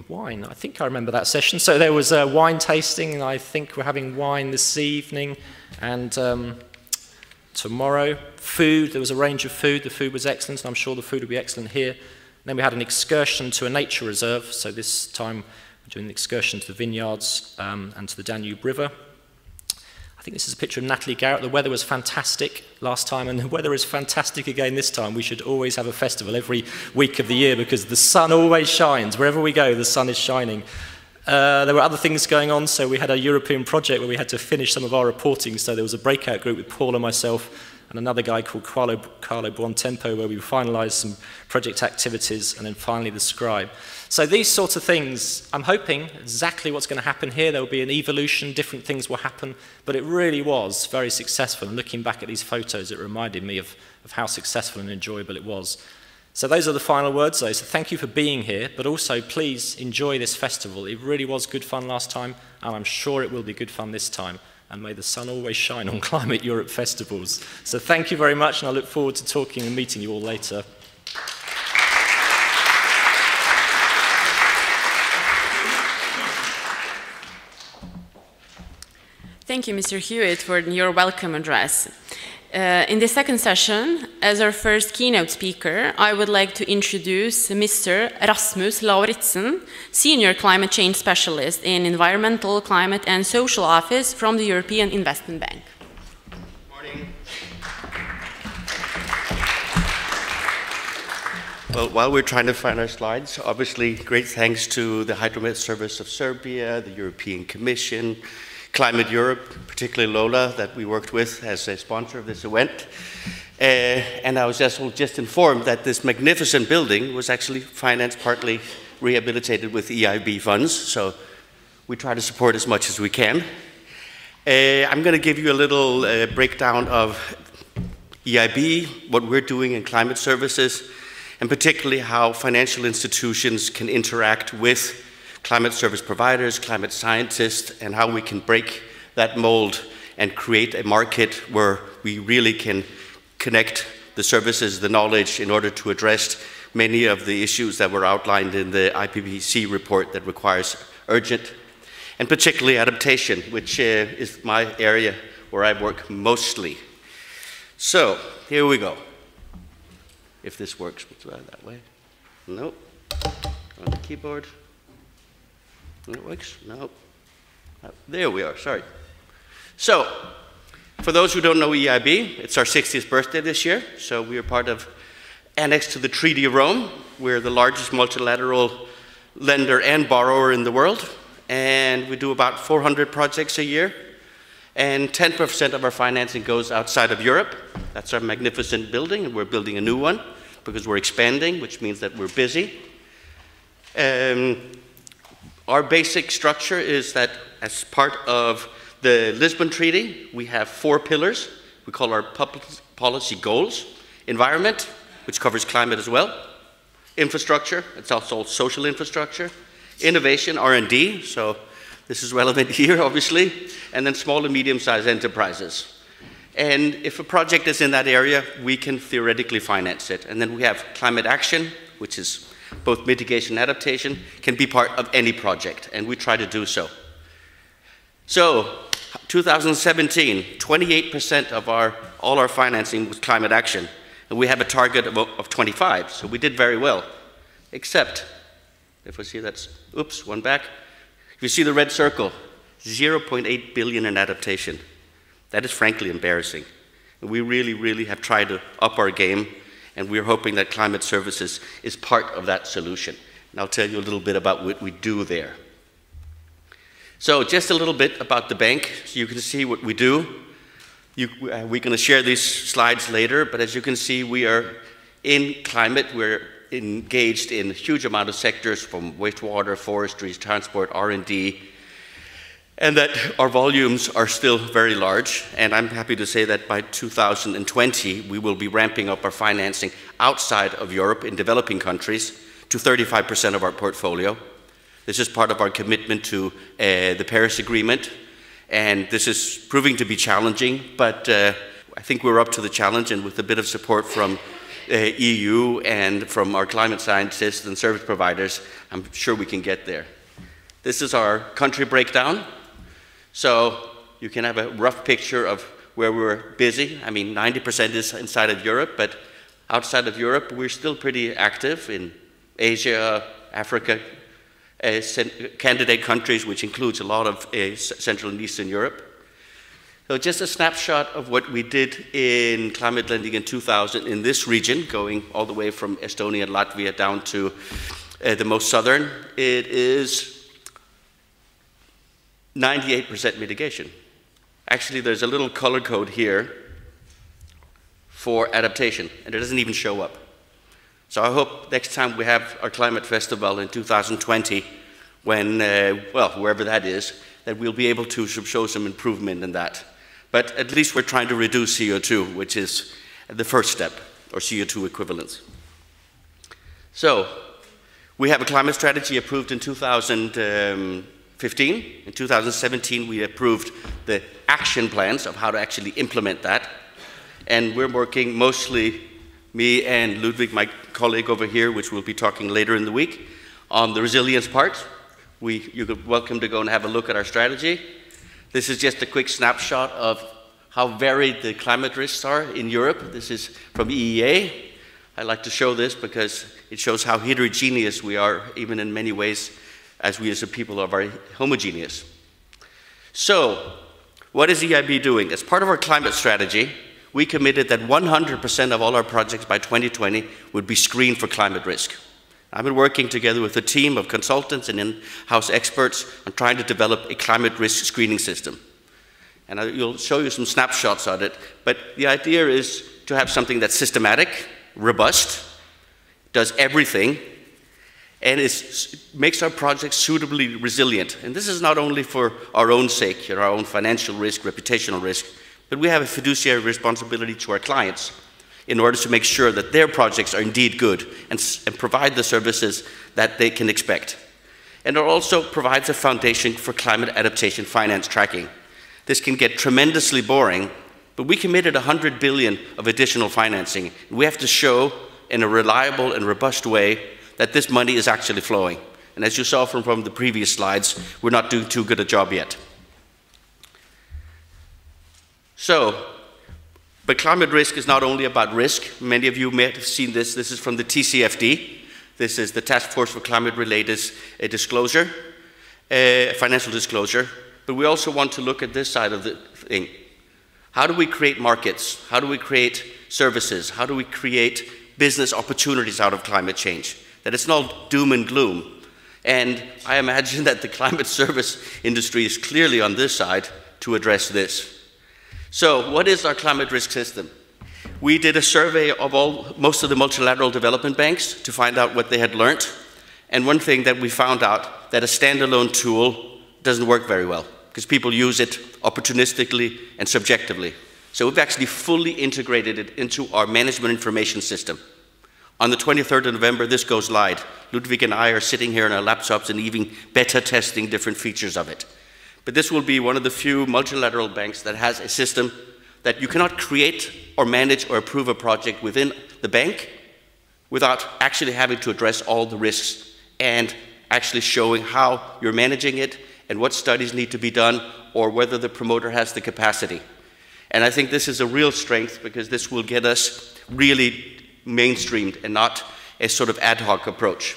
Wine, I think I remember that session. So there was wine tasting, and I think we're having wine this evening and tomorrow. Food, there was a range of food, the food was excellent, and I'm sure the food will be excellent here. And then we had an excursion to a nature reserve, so this time we're doing an excursion to the vineyards and to the Danube River. I think this is a picture of Natalie Garrett. The weather was fantastic last time, and the weather is fantastic again this time. We should always have a festival every week of the year because the sun always shines. Wherever we go, the sun is shining. There were other things going on, so we had a European project where we had to finish some of our reporting, so there was a breakout group with Paul and myself and another guy called Carlo Buontempo, where we finalised some project activities, and then finally the scribe. So these sorts of things, I'm hoping exactly what's going to happen here. There will be an evolution, different things will happen, but it really was very successful. And looking back at these photos, it reminded me of how successful and enjoyable it was. So those are the final words, though. So thank you for being here, but also please enjoy this festival. It really was good fun last time, and I'm sure it will be good fun this time. And may the sun always shine on Climate Europe festivals. So thank you very much, and I look forward to talking and meeting you all later. Thank you, Mr. Hewitt, for your welcome address. In the second session, as our first keynote speaker, I would like to introduce Mr. Rasmus Lauridsen, Senior Climate Change Specialist in Environmental, Climate and Social Office from the European Investment Bank. Morning. Well, while we're trying to find our slides, obviously great thanks to the Hydromet Service of Serbia, the European Commission, Climate Europe, particularly Lola, that we worked with as a sponsor of this event. And I was just informed that this magnificent building was actually financed, partly rehabilitated with EIB funds, so we try to support as much as we can. I'm going to give you a little breakdown of EIB, what we're doing in climate services, and particularly how financial institutions can interact with climate service providers, climate scientists, and how we can break that mold and create a market where we really can connect the services, the knowledge, in order to address many of the issues that were outlined in the IPCC report that requires urgent, and particularly adaptation, which is my area where I work mostly. So, here we go. If this works, that way. Nope. On the keyboard. It works? No. There we are, sorry. So, for those who don't know EIB, it's our 60th birthday this year, so we are part of, annexed to the Treaty of Rome. We're the largest multilateral lender and borrower in the world, and we do about 400 projects a year, and 10% of our financing goes outside of Europe. That's our magnificent building, and we're building a new one because we're expanding, which means that we're busy. Our basic structure is that as part of the Lisbon Treaty, we have 4 pillars. We call our public policy goals. Environment, which covers climate as well. Infrastructure, it's also social infrastructure. Innovation, R&D, so this is relevant here, obviously. And then small and medium-sized enterprises. And if a project is in that area, we can theoretically finance it. And then we have climate action, which is both mitigation and adaptation, can be part of any project, and we try to do so. So, 2017, 28% of all our financing was climate action, and we have a target of 25, so we did very well. Except, if we see that's, oops, one back. If you see the red circle, 0.8 billion in adaptation. That is frankly embarrassing. And we really, really have tried to up our game, and we're hoping that climate services is part of that solution. And I'll tell you a little bit about what we do there. So just a little bit about the bank, so you can see what we do. We're going to share these slides later, but as you can see, we are in climate. We're engaged in a huge amount of sectors, from wastewater, forestry, transport, R&D, and that our volumes are still very large. And I'm happy to say that by 2020, we will be ramping up our financing outside of Europe in developing countries to 35% of our portfolio. This is part of our commitment to the Paris Agreement, and this is proving to be challenging, but I think we're up to the challenge, and with a bit of support from EU and from our climate scientists and service providers, I'm sure we can get there. This is our country breakdown, so you can have a rough picture of where we're busy. I mean, 90% is inside of Europe, but outside of Europe, we're still pretty active in Asia, Africa, candidate countries, which includes a lot of Central and Eastern Europe. So just a snapshot of what we did in climate lending in 2000 in this region, going all the way from Estonia and Latvia down to the most southern. It is 98% mitigation. Actually, there's a little color code here for adaptation, and it doesn't even show up. So I hope next time we have our climate festival in 2020, when, well, wherever that is, that we'll be able to show some improvement in that. But at least we're trying to reduce CO2, which is the first step, or CO2 equivalence. So, we have a climate strategy approved in 2015. In 2017, we approved the action plans of how to actually implement that. And we're working mostly, me and Ludwig, my colleague over here, which we'll be talking later in the week, on the resilience part. You're welcome to go and have a look at our strategy. This is just a quick snapshot of how varied the climate risks are in Europe. This is from EEA. I like to show this because it shows how heterogeneous we are, even in many ways, as we as a people are very homogeneous. So, what is EIB doing? As part of our climate strategy, we committed that 100% of all our projects by 2020 would be screened for climate risk. I've been working together with a team of consultants and in-house experts on trying to develop a climate risk screening system. And I'll show you some snapshots of it, but the idea is to have something that's systematic, robust, does everything, and makes our projects suitably resilient. And this is not only for our own sake, our own financial risk, reputational risk, but we have a fiduciary responsibility to our clients in order to make sure that their projects are indeed good and provide the services that they can expect. And it also provides a foundation for climate adaptation finance tracking. This can get tremendously boring, but we committed 100 billion of additional financing. We have to show in a reliable and robust way that this money is actually flowing. And as you saw from the previous slides, we're not doing too good a job yet. So, but climate risk is not only about risk. Many of you may have seen this. This is from the TCFD. This is the Task Force for Climate-Related Disclosure, financial disclosure. But we also want to look at this side of the thing. How do we create markets? How do we create services? How do we create business opportunities out of climate change? That it's not doom and gloom. And I imagine that the climate service industry is clearly on this side to address this. So what is our climate risk system? We did a survey of most of the multilateral development banks to find out what they had learned. And one thing that we found out, that a standalone tool doesn't work very well, because people use it opportunistically and subjectively. So we've actually fully integrated it into our management information system. On the 23rd of November, this goes live. Ludwig and I are sitting here on our laptops and even beta testing different features of it. But this will be one of the few multilateral banks that has a system that you cannot create or manage or approve a project within the bank without actually having to address all the risks and actually showing how you're managing it and what studies need to be done or whether the promoter has the capacity. And I think this is a real strength because this will get us really mainstreamed and not a sort of ad hoc approach.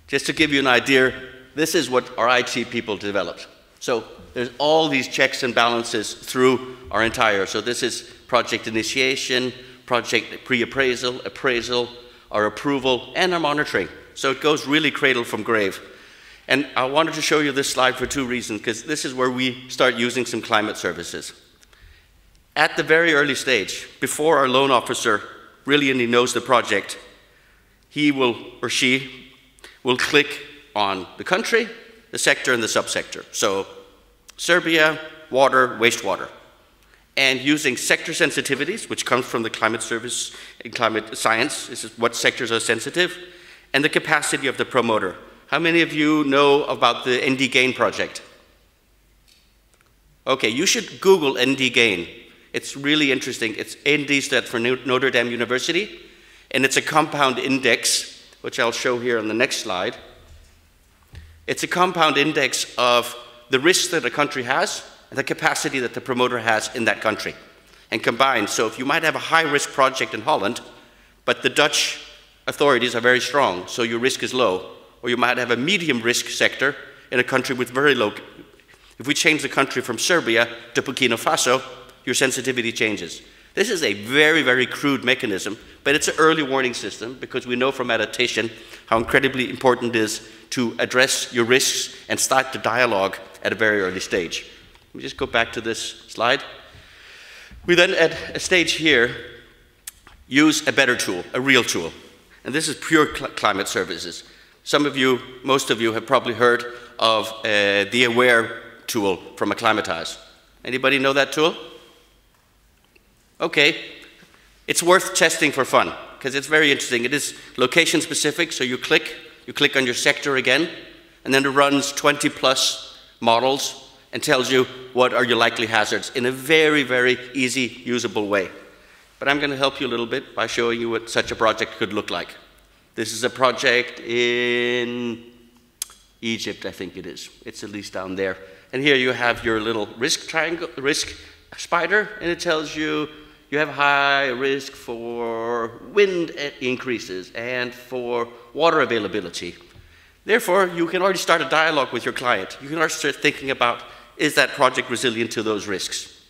Just to give you an idea, this is what our IT people developed. So there's all these checks and balances through our entire, so this is project initiation, project pre-appraisal, appraisal, our approval, and our monitoring. So it goes really cradle from grave. And I wanted to show you this slide for two reasons, because this is where we start using some climate services. At the very early stage, before our loan officer really knows the project, he will, or she, will click on the country, the sector, and the subsector. So Serbia, water, wastewater. And using sector sensitivities, which comes from the climate service and climate science, this is what sectors are sensitive, and the capacity of the promoter. How many of you know about the ND GAIN project? Okay, you should Google ND GAIN. It's really interesting. It's ND stands for Notre Dame University, and it's a compound index, which I'll show here on the next slide. It's a compound index of the risks that a country has and the capacity that the promoter has in that country, and combined. So if you might have a high-risk project in Holland, but the Dutch authorities are very strong, so your risk is low, or you might have a medium-risk sector in a country with very low. If we change the country from Serbia to Burkina Faso, your sensitivity changes. This is a very, very crude mechanism, but it's an early warning system because we know from adaptation how incredibly important it is to address your risks and start the dialogue at a very early stage. Let me just go back to this slide. We then, at a stage here, use a better tool, a real tool. And this is pure climate services. Some of you, most of you, have probably heard of the AWARE tool from Acclimatize. Anybody know that tool? Okay, it's worth testing for fun because it's very interesting. It is location specific, so you click on your sector again, and then it runs 20+ models and tells you what are your likely hazards in a very, very easy, usable way. But I'm going to help you a little bit by showing you what such a project could look like. This is a project in Egypt, I think it is. It's at least down there. And here you have your little risk triangle, risk spider, and it tells you you have high risk for wind increases and for water availability. Therefore, you can already start a dialogue with your client. You can already start thinking about, is that project resilient to those risks?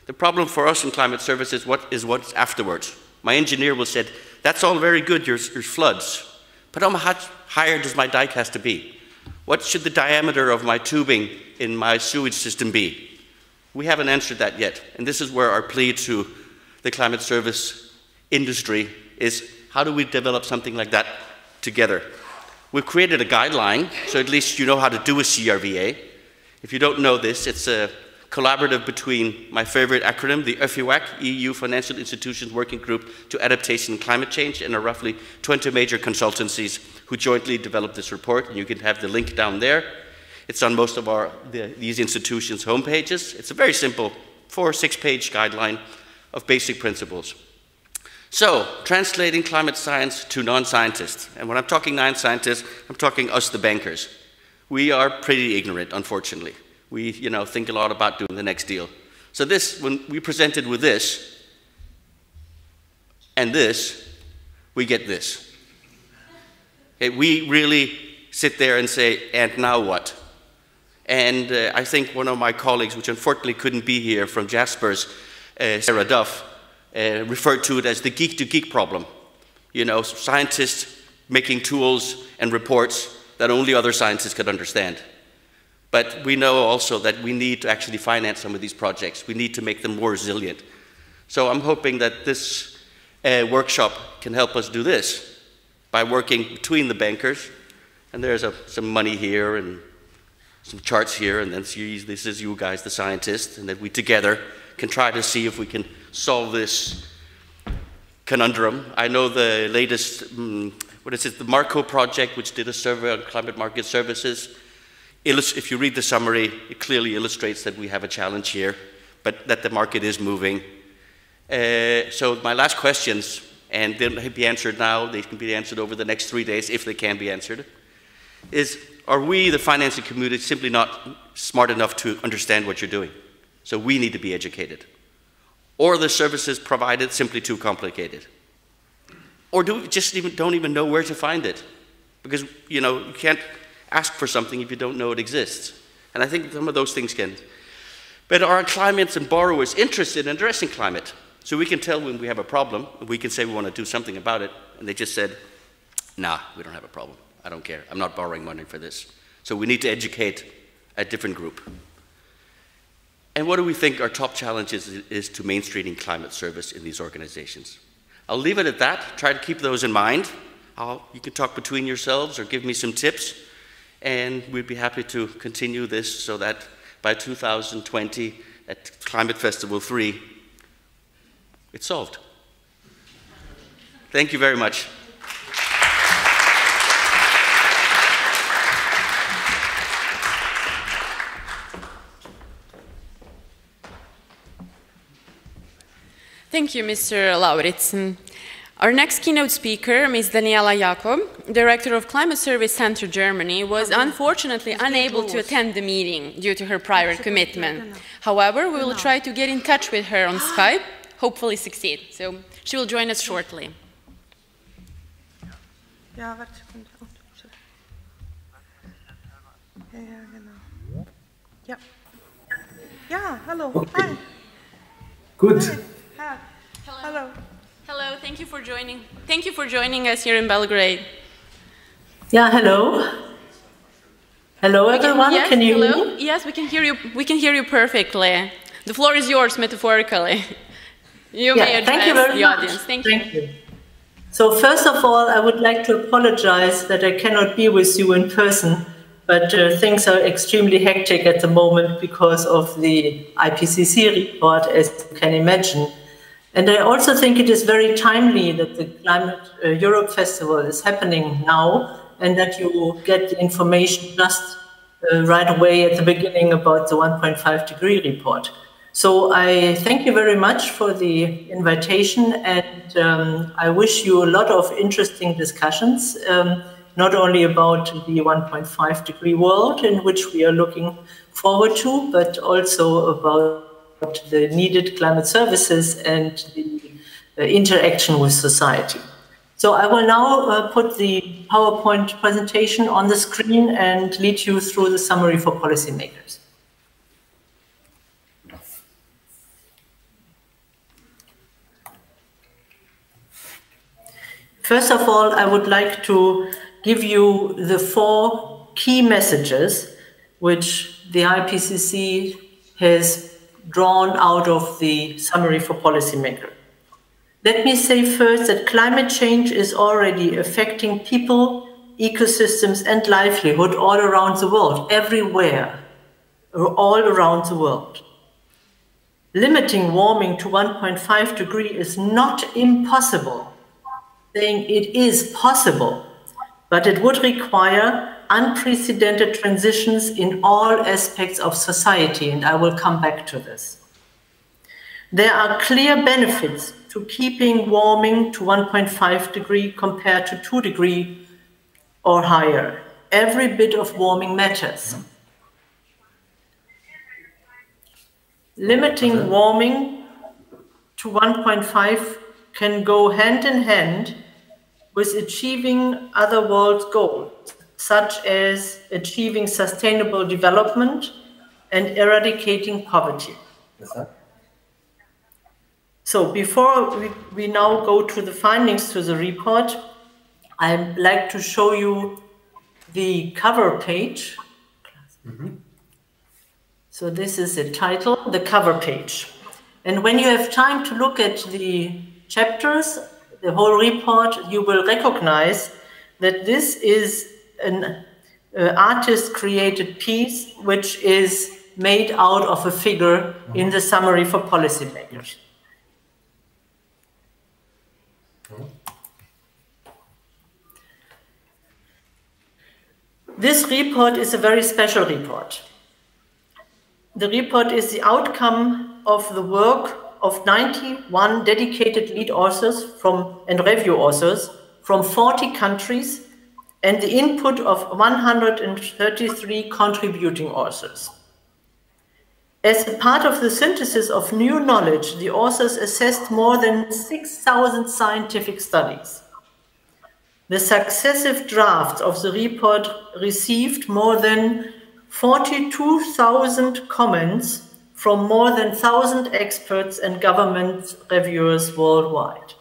The problem for us in climate service is what's afterwards. My engineer will say, that's all very good, your floods, but how much higher does my dike have to be? What should the diameter of my tubing in my sewage system be? We haven't answered that yet, and this is where our plea to the climate service industry is, how do we develop something like that together? We've created a guideline, so at least you know how to do a CRVA. If you don't know this, it's a collaborative between my favorite acronym, the EFIWAC, EU Financial Institutions Working Group to Adaptation and Climate Change, and our roughly 20 major consultancies who jointly developed this report, and you can have the link down there. It's on most of these institutions' homepages. It's a very simple 4- or 6-page guideline of basic principles. So, translating climate science to non-scientists. And when I'm talking non-scientists, I'm talking us, the bankers. We are pretty ignorant, unfortunately. We, think a lot about doing the next deal. So this, when we presented with this, and this, we get this. Okay, we really sit there and say, and now what? And I think one of my colleagues, which unfortunately couldn't be here from Jasper's, Sarah Duff, referred to it as the geek-to-geek problem. Scientists making tools and reports, that only other scientists could understand. But we know also that we need to actually finance some of these projects. We need to make them more resilient. So I'm hoping that this workshop can help us do this by working between the bankers. And there's some money here and some charts here, and then this is you guys, the scientists, and that we together can try to see if we can solve this conundrum. I know the latest, the Marco project, which did a survey on climate market services. If you read the summary, it clearly illustrates that we have a challenge here, but that the market is moving. So my last questions, and they'll be answered now, they can be answered over the next 3 days, if they can be answered, is, are we, the financing community, simply not smart enough to understand what you're doing? So we need to be educated. Or the services provided simply too complicated? Or do we just don't even know where to find it? Because, you can't ask for something if you don't know it exists. And I think some of those things can. But are our clients and borrowers interested in addressing climate? So we can tell when we have a problem, we can say we want to do something about it, and they just said, nah, we don't have a problem. I don't care. I'm not borrowing money for this. So we need to educate a different group. And what do we think our top challenge is to mainstreaming climate service in these organizations? I'll leave it at that. Try to keep those in mind. You can talk between yourselves or give me some tips. And we'd be happy to continue this so that by 2020 at Climate Festival 3, it's solved. Thank you very much. Thank you, Mr. Lauridsen. Our next keynote speaker, Ms. Daniela Jakob, Director of Climate Service Center Germany, was unfortunately unable to attend the meeting due to her prior commitment. However, we will try to get in touch with her on Skype, hopefully succeed. So she will join us shortly. Ja, warte Sekunde. Ja, genau. Ja. Ja, hallo. Hi. Good. Hi. Hello. Hello, thank you for joining. Thank you for joining us here in Belgrade. Yeah, hello. Hello, everyone. Can you hear me? Yes, we can hear you. We can hear you perfectly. The floor is yours, metaphorically. You may address the audience. Thank you. So first of all, I would like to apologize that I cannot be with you in person, but things are extremely hectic at the moment because of the IPCC report, as you can imagine. And I also think it is very timely that the Climateurope Festival is happening now and that you get the information just right away at the beginning about the 1.5 degree report. So I thank you very much for the invitation, and I wish you a lot of interesting discussions, not only about the 1.5 degree world in which we are looking forward to, but also about the needed climate services and the interaction with society. So I will now put the PowerPoint presentation on the screen and lead you through the summary for policymakers. First of all, I would like to give you the 4 key messages which the IPCC has drawn out of the summary for policymakers. Let me say first that climate change is already affecting people, ecosystems, and livelihood all around the world, everywhere, all around the world. Limiting warming to 1.5 degrees is not impossible. Saying it is possible, but it would require unprecedented transitions in all aspects of society, and I will come back to this. There are clear benefits to keeping warming to 1.5 degrees compared to 2 degrees or higher. Every bit of warming matters. Limiting warming to 1.5 can go hand in hand with achieving other world goals, such as achieving sustainable development and eradicating poverty. So before we now go to the findings to the report, I'd like to show you the cover page. So this is the title, the cover page. And when you have time to look at the chapters, the whole report, you will recognize that this is an artist-created piece which is made out of a figure in the summary for policymakers. This report is a very special report. The report is the outcome of the work of 91 dedicated lead authors and review authors from 40 countries and the input of 133 contributing authors. As a part of the synthesis of new knowledge, the authors assessed more than 6,000 scientific studies. The successive drafts of the report received more than 42,000 comments from more than 1,000 experts and government reviewers worldwide.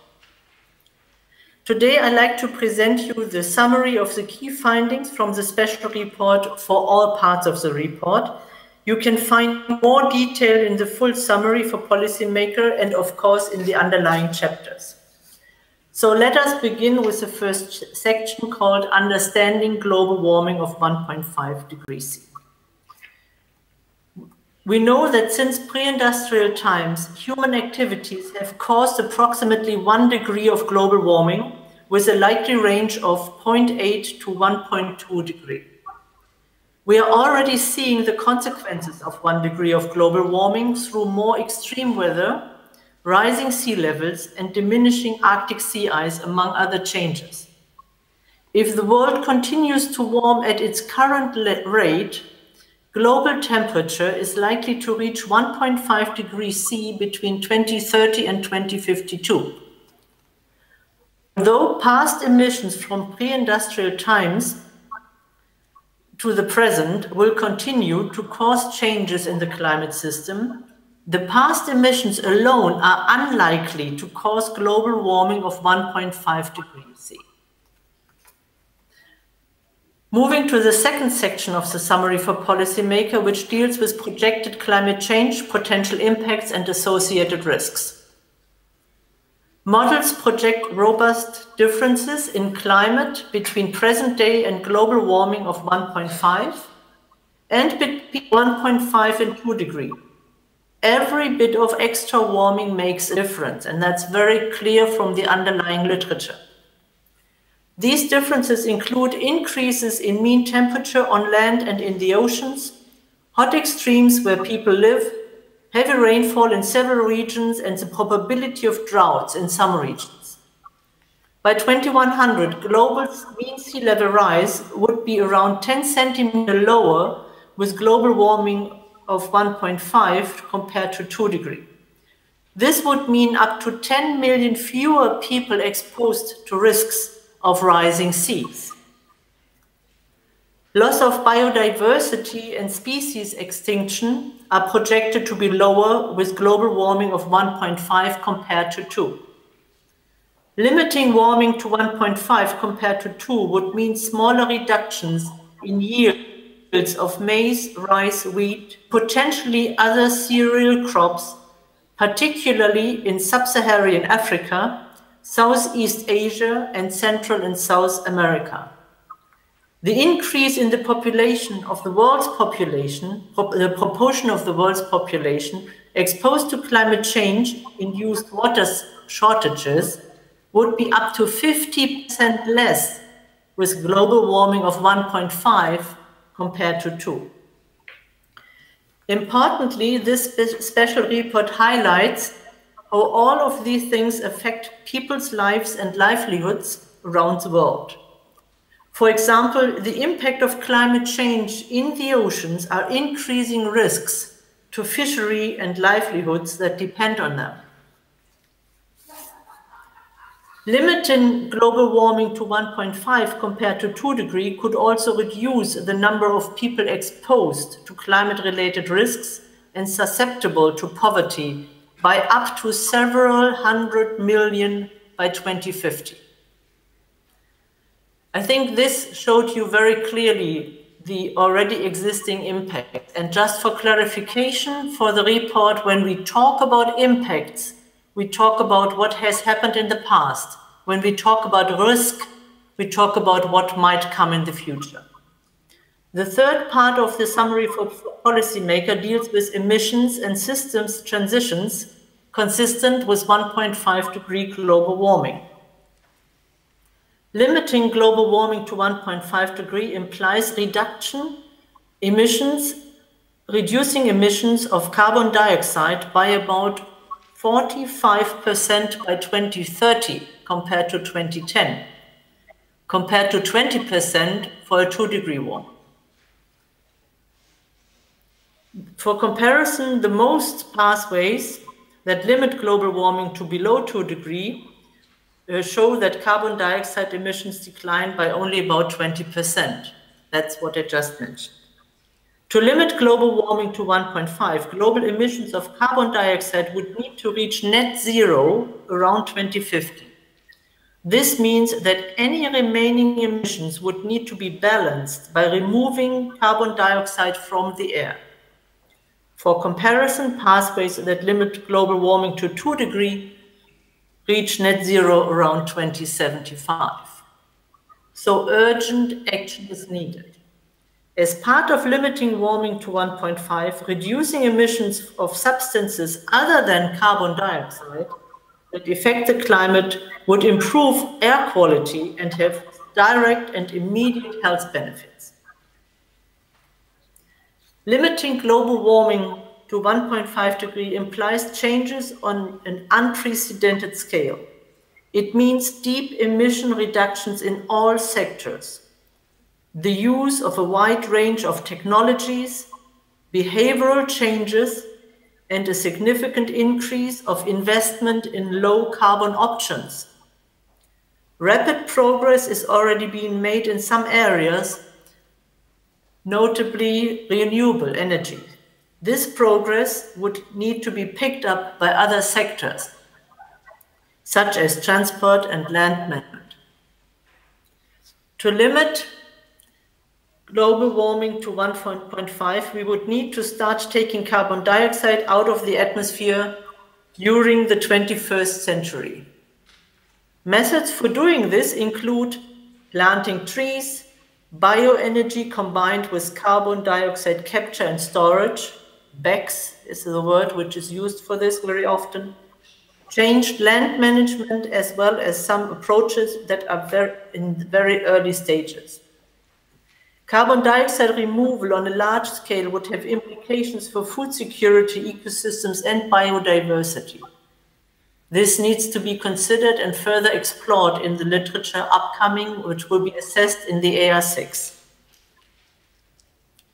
Today, I'd like to present you the summary of the key findings from the special report for all parts of the report. You can find more detail in the full summary for policymaker and, of course, in the underlying chapters. So let us begin with the first section called Understanding Global Warming of 1.5 degrees C. We know that since pre-industrial times, human activities have caused approximately 1 degree of global warming with a likely range of 0.8 to 1.2 degrees. We are already seeing the consequences of 1 degree of global warming through more extreme weather, rising sea levels, and diminishing Arctic sea ice, among other changes. If the world continues to warm at its current rate, global temperature is likely to reach 1.5 degrees C between 2030 and 2052. Though past emissions from pre-industrial times to the present will continue to cause changes in the climate system, the past emissions alone are unlikely to cause global warming of 1.5 degrees C. Moving to the second section of the summary for policymaker, which deals with projected climate change, potential impacts, and associated risks. Models project robust differences in climate between present day and global warming of 1.5 and between 1.5 and 2 degrees. Every bit of extra warming makes a difference, and that's very clear from the underlying literature. These differences include increases in mean temperature on land and in the oceans, hot extremes where people live, heavy rainfall in several regions, and the probability of droughts in some regions. By 2100, global mean sea level rise would be around 10 centimeters lower with global warming of 1.5 compared to 2 degrees. This would mean up to 10 million fewer people exposed to risks of rising seas. Loss of biodiversity and species extinction are projected to be lower with global warming of 1.5 compared to 2. Limiting warming to 1.5 compared to 2 would mean smaller reductions in yields of maize, rice, wheat, potentially other cereal crops, particularly in sub-Saharan Africa, Southeast Asia, and Central and South America. The increase in the population of the world's population, the proportion of the world's population exposed to climate change-induced water shortages would be up to 50% less with global warming of 1.5 compared to 2. Importantly, this special report highlights how all of these things affect people's lives and livelihoods around the world. For example, the impact of climate change in the oceans are increasing risks to fishery and livelihoods that depend on them. Limiting global warming to 1.5 compared to 2 degrees could also reduce the number of people exposed to climate-related risks and susceptible to poverty by up to several hundred million by 2050. I think this showed you very clearly the already existing impact. And just for clarification for the report, when we talk about impacts, we talk about what has happened in the past. When we talk about risk, we talk about what might come in the future. The third part of the summary for policymaker deals with emissions and systems transitions consistent with 1.5-degree global warming. Limiting global warming to 1.5 degree implies reducing emissions of carbon dioxide by about 45% by 2030 compared to 2010, compared to 20% for a 2-degree warming. For comparison, the most pathways that limit global warming to below 2 degrees show that carbon dioxide emissions decline by only about 20%. That's what I just mentioned. To limit global warming to 1.5, global emissions of carbon dioxide would need to reach net zero around 2050. This means that any remaining emissions would need to be balanced by removing carbon dioxide from the air. For comparison, pathways that limit global warming to 2 degrees reach net zero around 2075. So urgent action is needed. As part of limiting warming to 1.5, reducing emissions of substances other than carbon dioxide that affect the climate would improve air quality and have direct and immediate health benefits. Limiting global warming to 1.5 degrees implies changes on an unprecedented scale. It means deep emission reductions in all sectors, the use of a wide range of technologies, behavioral changes, and a significant increase of investment in low carbon options. Rapid progress is already being made in some areas, notably renewable energy. This progress would need to be picked up by other sectors, such as transport and land management. To limit global warming to 1.5, we would need to start taking carbon dioxide out of the atmosphere during the 21st century. Methods for doing this include planting trees, bioenergy combined with carbon dioxide capture and storage, BECS is the word which is used for this very often, changed land management, as well as some approaches that are in very early stages. Carbon dioxide removal on a large scale would have implications for food security, ecosystems, and biodiversity. This needs to be considered and further explored in the literature upcoming, which will be assessed in the AR6.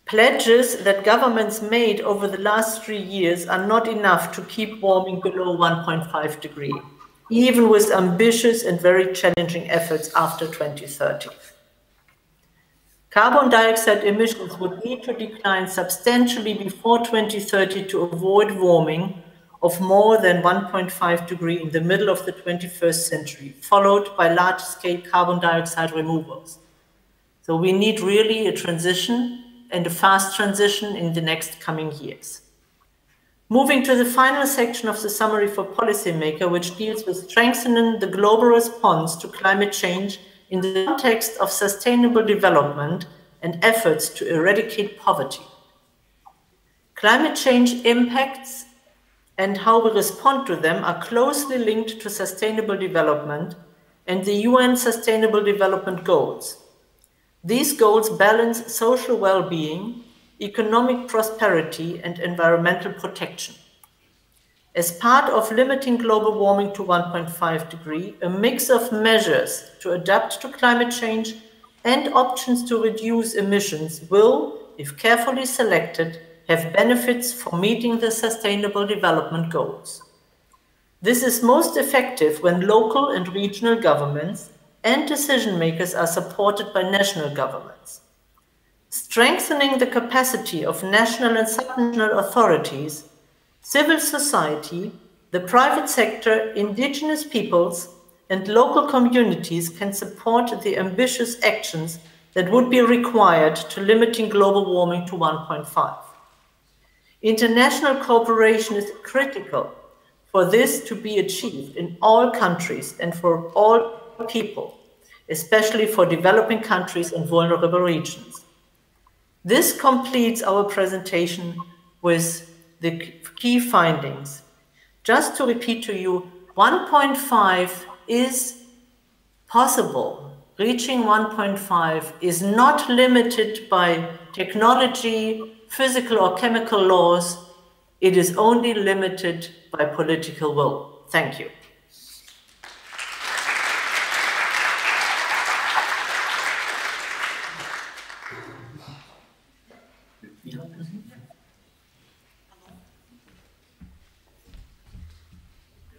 Pledges that governments made over the last 3 years are not enough to keep warming below 1.5 degrees, even with ambitious and very challenging efforts after 2030. Carbon dioxide emissions would need to decline substantially before 2030 to avoid warming of more than 1.5 degrees in the middle of the 21st century, followed by large-scale carbon dioxide removals. So we need really a transition, and a fast transition in the next coming years. Moving to the final section of the summary for policymaker, which deals with strengthening the global response to climate change in the context of sustainable development and efforts to eradicate poverty. Climate change impacts and how we respond to them are closely linked to sustainable development and the UN Sustainable Development Goals. These goals balance social well-being, economic prosperity, and environmental protection. As part of limiting global warming to 1.5 degrees, a mix of measures to adapt to climate change and options to reduce emissions will, if carefully selected, have benefits for meeting the Sustainable Development Goals. This is most effective when local and regional governments and decision makers are supported by national governments. Strengthening the capacity of national and subnational authorities, civil society, the private sector, indigenous peoples, and local communities can support the ambitious actions that would be required to limiting global warming to 1.5. International cooperation is critical for this to be achieved in all countries and for all people, especially for developing countries and vulnerable regions. This completes our presentation with the key findings. Just to repeat to you, 1.5 is possible. Reaching 1.5 is not limited by technology, physical or chemical laws. It is only limited by political will. Thank you.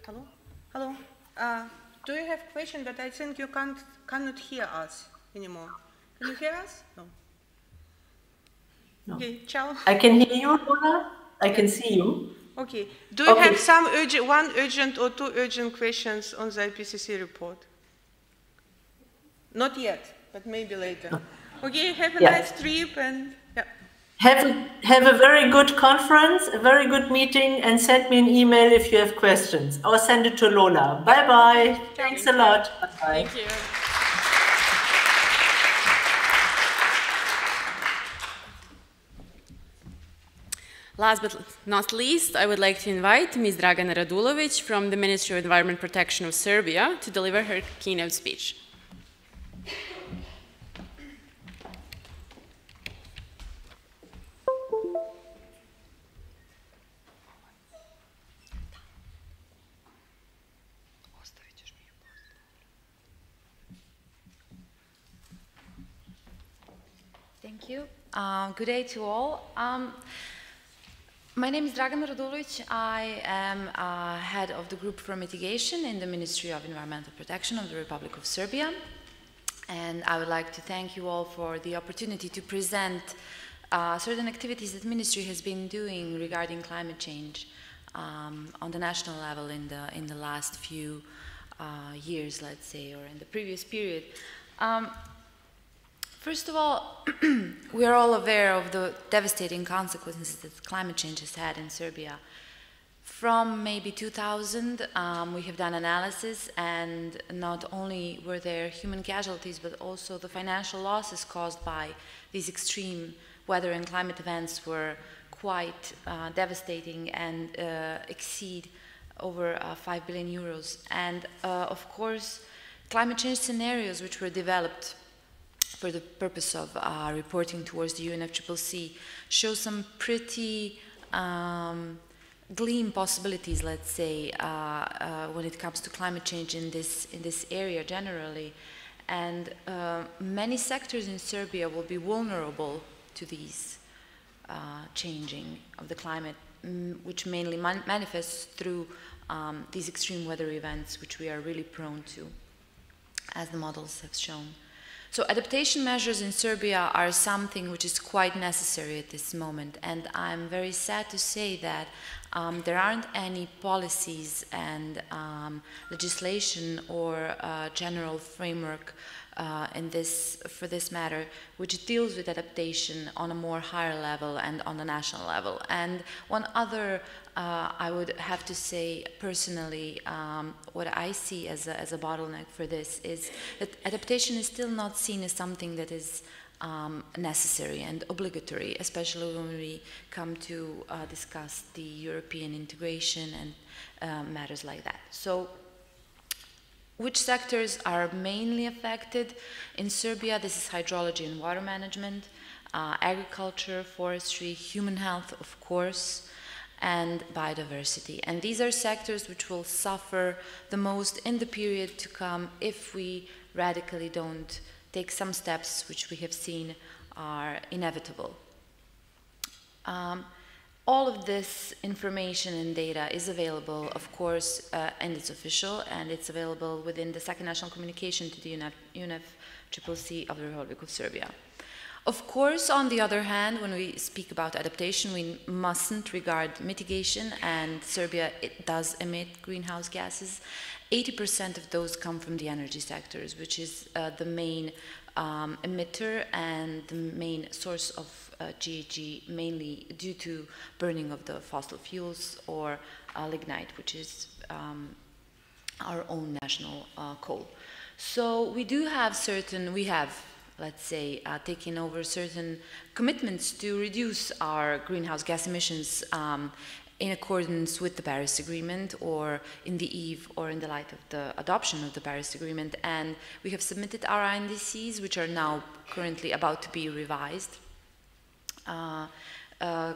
Hello? Hello? Do you have questions? But I think you cannot hear us anymore. Can you hear us? No. No. Okay, ciao. I can hear you, Lola. I can see you. Okay. Do you have some one urgent or two urgent questions on the IPCC report? Not yet, but maybe later. No. Okay, have a nice trip and yeah. Have a very good conference, a very good meeting, and send me an email if you have questions, or send it to Lola. Bye-bye. Thanks a lot. Bye-bye. Thank you. Last but not least, I would like to invite Ms. Dragana Radulovic from the Ministry of Environment Protection of Serbia to deliver her keynote speech. Thank you. Good day to all. My name is Dragana Radulovic. I am head of the Group for Mitigation in the Ministry of Environmental Protection of the Republic of Serbia. And I would like to thank you all for the opportunity to present certain activities that the Ministry has been doing regarding climate change on the national level in the last few years, let's say, or in the previous period. First of all, we are all aware of the devastating consequences that climate change has had in Serbia. From maybe 2000, we have done analysis, and not only were there human casualties, but also the financial losses caused by these extreme weather and climate events were quite devastating and exceed over 5 billion euros. And of course, climate change scenarios which were developed for the purpose of reporting towards the UNFCCC show some pretty gleam possibilities, let's say, when it comes to climate change in this area generally. And many sectors in Serbia will be vulnerable to these changing of the climate, which mainly manifests through these extreme weather events, which we are really prone to, as the models have shown. So adaptation measures in Serbia are something which is quite necessary at this moment, and I'm very sad to say that there aren't any policies and legislation or general framework for this matter, which deals with adaptation on a more higher level and on the national level. And one other, I would have to say personally, what I see as a bottleneck for this is that adaptation is still not seen as something that is necessary and obligatory, especially when we come to discuss the European integration and matters like that. So, which sectors are mainly affected in Serbia? This is hydrology and water management, agriculture, forestry, human health, of course, and biodiversity. And these are sectors which will suffer the most in the period to come if we radically don't take some steps which we have seen are inevitable. All of this information and data is available, of course, and it's official, and it's available within the second national communication to the UNFCCC of the Republic of Serbia. Of course, on the other hand, when we speak about adaptation, we mustn't regard mitigation, and Serbia, it does emit greenhouse gases. 80% of those come from the energy sectors, which is the main emitter and the main source of GHG, mainly due to burning of the fossil fuels or lignite, which is our own national coal. So we do have let's say, taking over certain commitments to reduce our greenhouse gas emissions in accordance with the Paris Agreement, or in the eve or in the light of the adoption of the Paris Agreement. And we have submitted our INDCs, which are now currently about to be revised,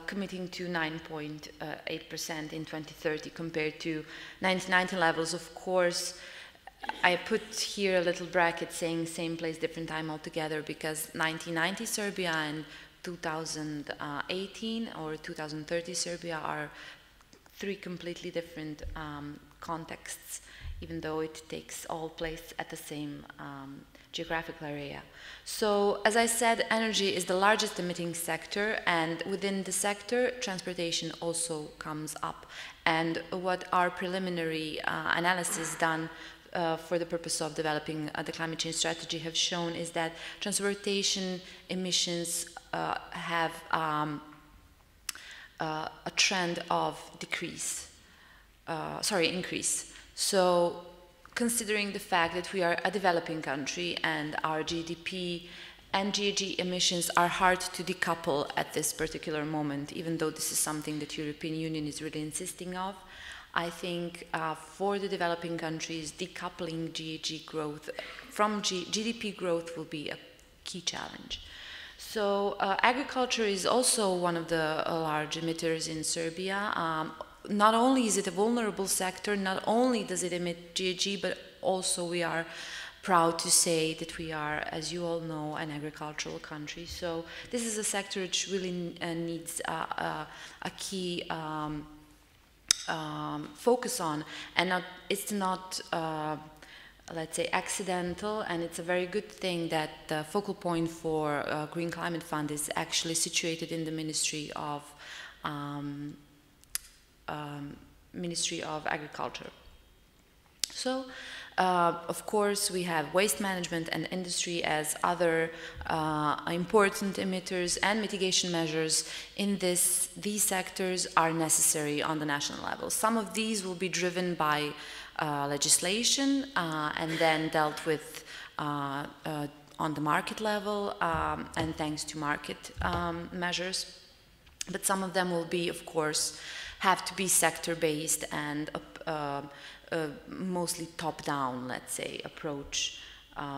committing to 9.8% in 2030 compared to 1990 levels. Of course, I put here a little bracket saying same place, different time altogether, because 1990 Serbia and 2018 or 2030 Serbia are three completely different contexts, even though it takes all place at the same geographical area. So, as I said, energy is the largest emitting sector, and within the sector, transportation also comes up. And what our preliminary analysis done for the purpose of developing the climate change strategy have shown is that transportation emissions have a trend of increase. So, considering the fact that we are a developing country and our GDP and GHG emissions are hard to decouple at this particular moment, even though this is something that the European Union is really insisting of, I think for the developing countries, decoupling GHG growth from GDP growth will be a key challenge. So agriculture is also one of the large emitters in Serbia. Not only is it a vulnerable sector, not only does it emit GHG, but also we are proud to say that we are, as you all know, an agricultural country. So this is a sector which really needs a key focus on, and it's not let's say accidental, and it's a very good thing that the focal point for Green Climate Fund is actually situated in the Ministry of Agriculture. So, of course, we have waste management and industry as other important emitters, and mitigation measures in these sectors are necessary on the national level. Some of these will be driven by legislation and then dealt with on the market level and thanks to market measures. But some of them will be, of course, have to be sector-based and mostly top-down, let's say, approach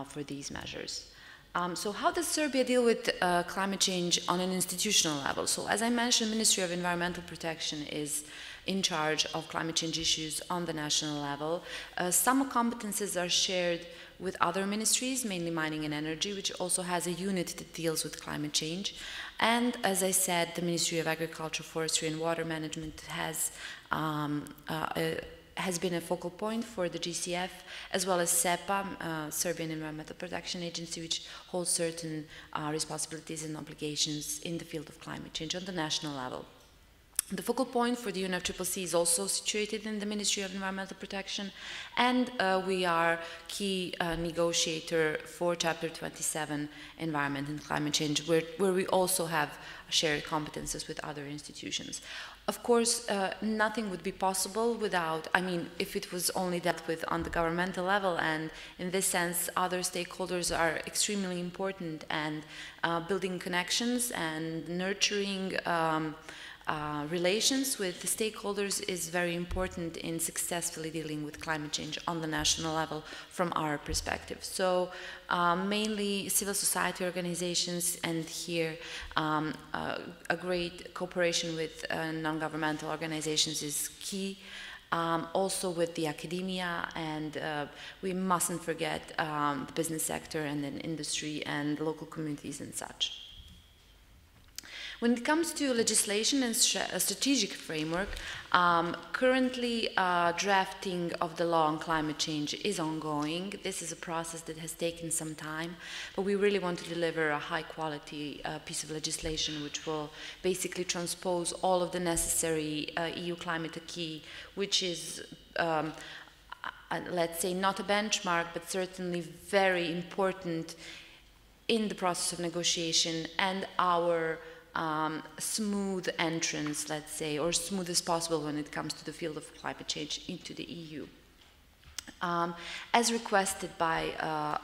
for these measures. So how does Serbia deal with climate change on an institutional level? So as I mentioned, Ministry of Environmental Protection is in charge of climate change issues on the national level. Some competences are shared with other ministries, mainly mining and energy, which also has a unit that deals with climate change. And as I said, the Ministry of Agriculture, Forestry and Water Management has been a focal point for the GCF, as well as SEPA, Serbian Environmental Protection Agency, which holds certain responsibilities and obligations in the field of climate change on the national level. The focal point for the UNFCCC is also situated in the Ministry of Environmental Protection, and we are key negotiator for Chapter 27, Environment and Climate Change, where we also have shared competences with other institutions. Of course, nothing would be possible without, I mean, if it was only dealt with on the governmental level, and in this sense, other stakeholders are extremely important, and building connections and nurturing relations with the stakeholders is very important in successfully dealing with climate change on the national level from our perspective. So mainly civil society organizations, and here a great cooperation with non-governmental organizations is key. Also with the academia, and we mustn't forget the business sector and then industry and local communities and such. When it comes to legislation and strategic framework, currently drafting of the law on climate change is ongoing. This is a process that has taken some time, but we really want to deliver a high quality piece of legislation which will basically transpose all of the necessary EU climate acquis, which is let's say not a benchmark, but certainly very important in the process of negotiation and our smooth entrance, let's say, or smooth as possible when it comes to the field of climate change into the EU. As requested by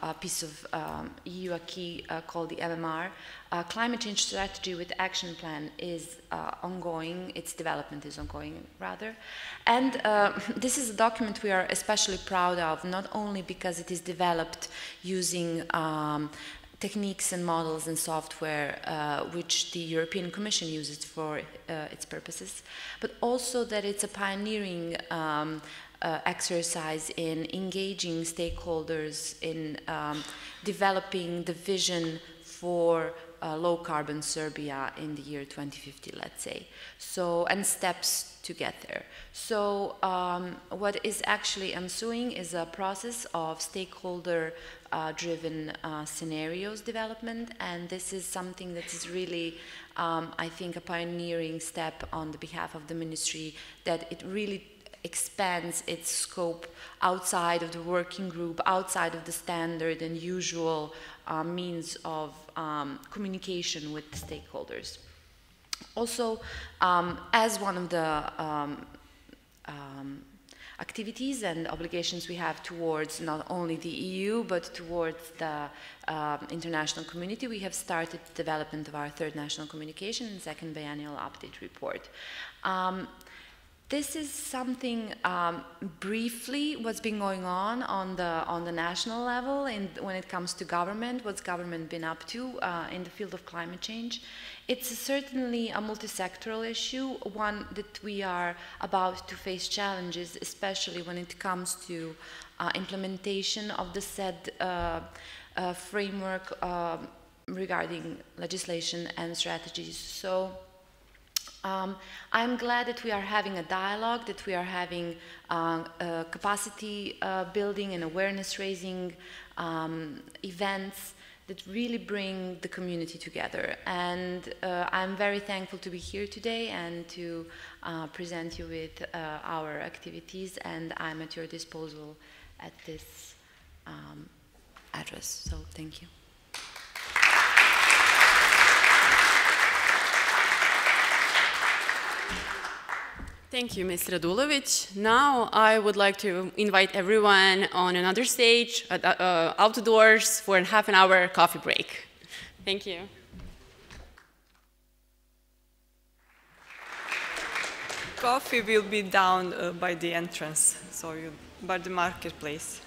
a piece of EU acquis called the MMR, climate change strategy with action plan is ongoing, its development is ongoing rather. And this is a document we are especially proud of, not only because it is developed using techniques and models and software which the European Commission uses for its purposes, but also that it's a pioneering exercise in engaging stakeholders in developing the vision for low carbon Serbia in the year 2050, let's say. So, and steps to get there. So what is actually ensuing is a process of stakeholder driven scenarios development, and this is something that is really, I think, a pioneering step on the behalf of the ministry, that it really expands its scope outside of the working group, outside of the standard and usual means of communication with the stakeholders. Also, as one of the activities and obligations we have towards not only the EU but towards the international community, we have started the development of our third national communication and second biennial update report. This is something briefly what's been going on the national level, and when it comes to government, what's government been up to in the field of climate change. It's certainly a multi-sectoral issue, one that we are about to face challenges, especially when it comes to implementation of the said framework regarding legislation and strategies. So I'm glad that we are having a dialogue, that we are having capacity building and awareness raising events that really bring the community together. And I'm very thankful to be here today and to present you with our activities, and I'm at your disposal at this address. So thank you. Thank you, Ms. Radulovic. Now I would like to invite everyone on another stage, outdoors, for a half-an-hour coffee break. Thank you. Coffee will be down by the entrance, so by the marketplace.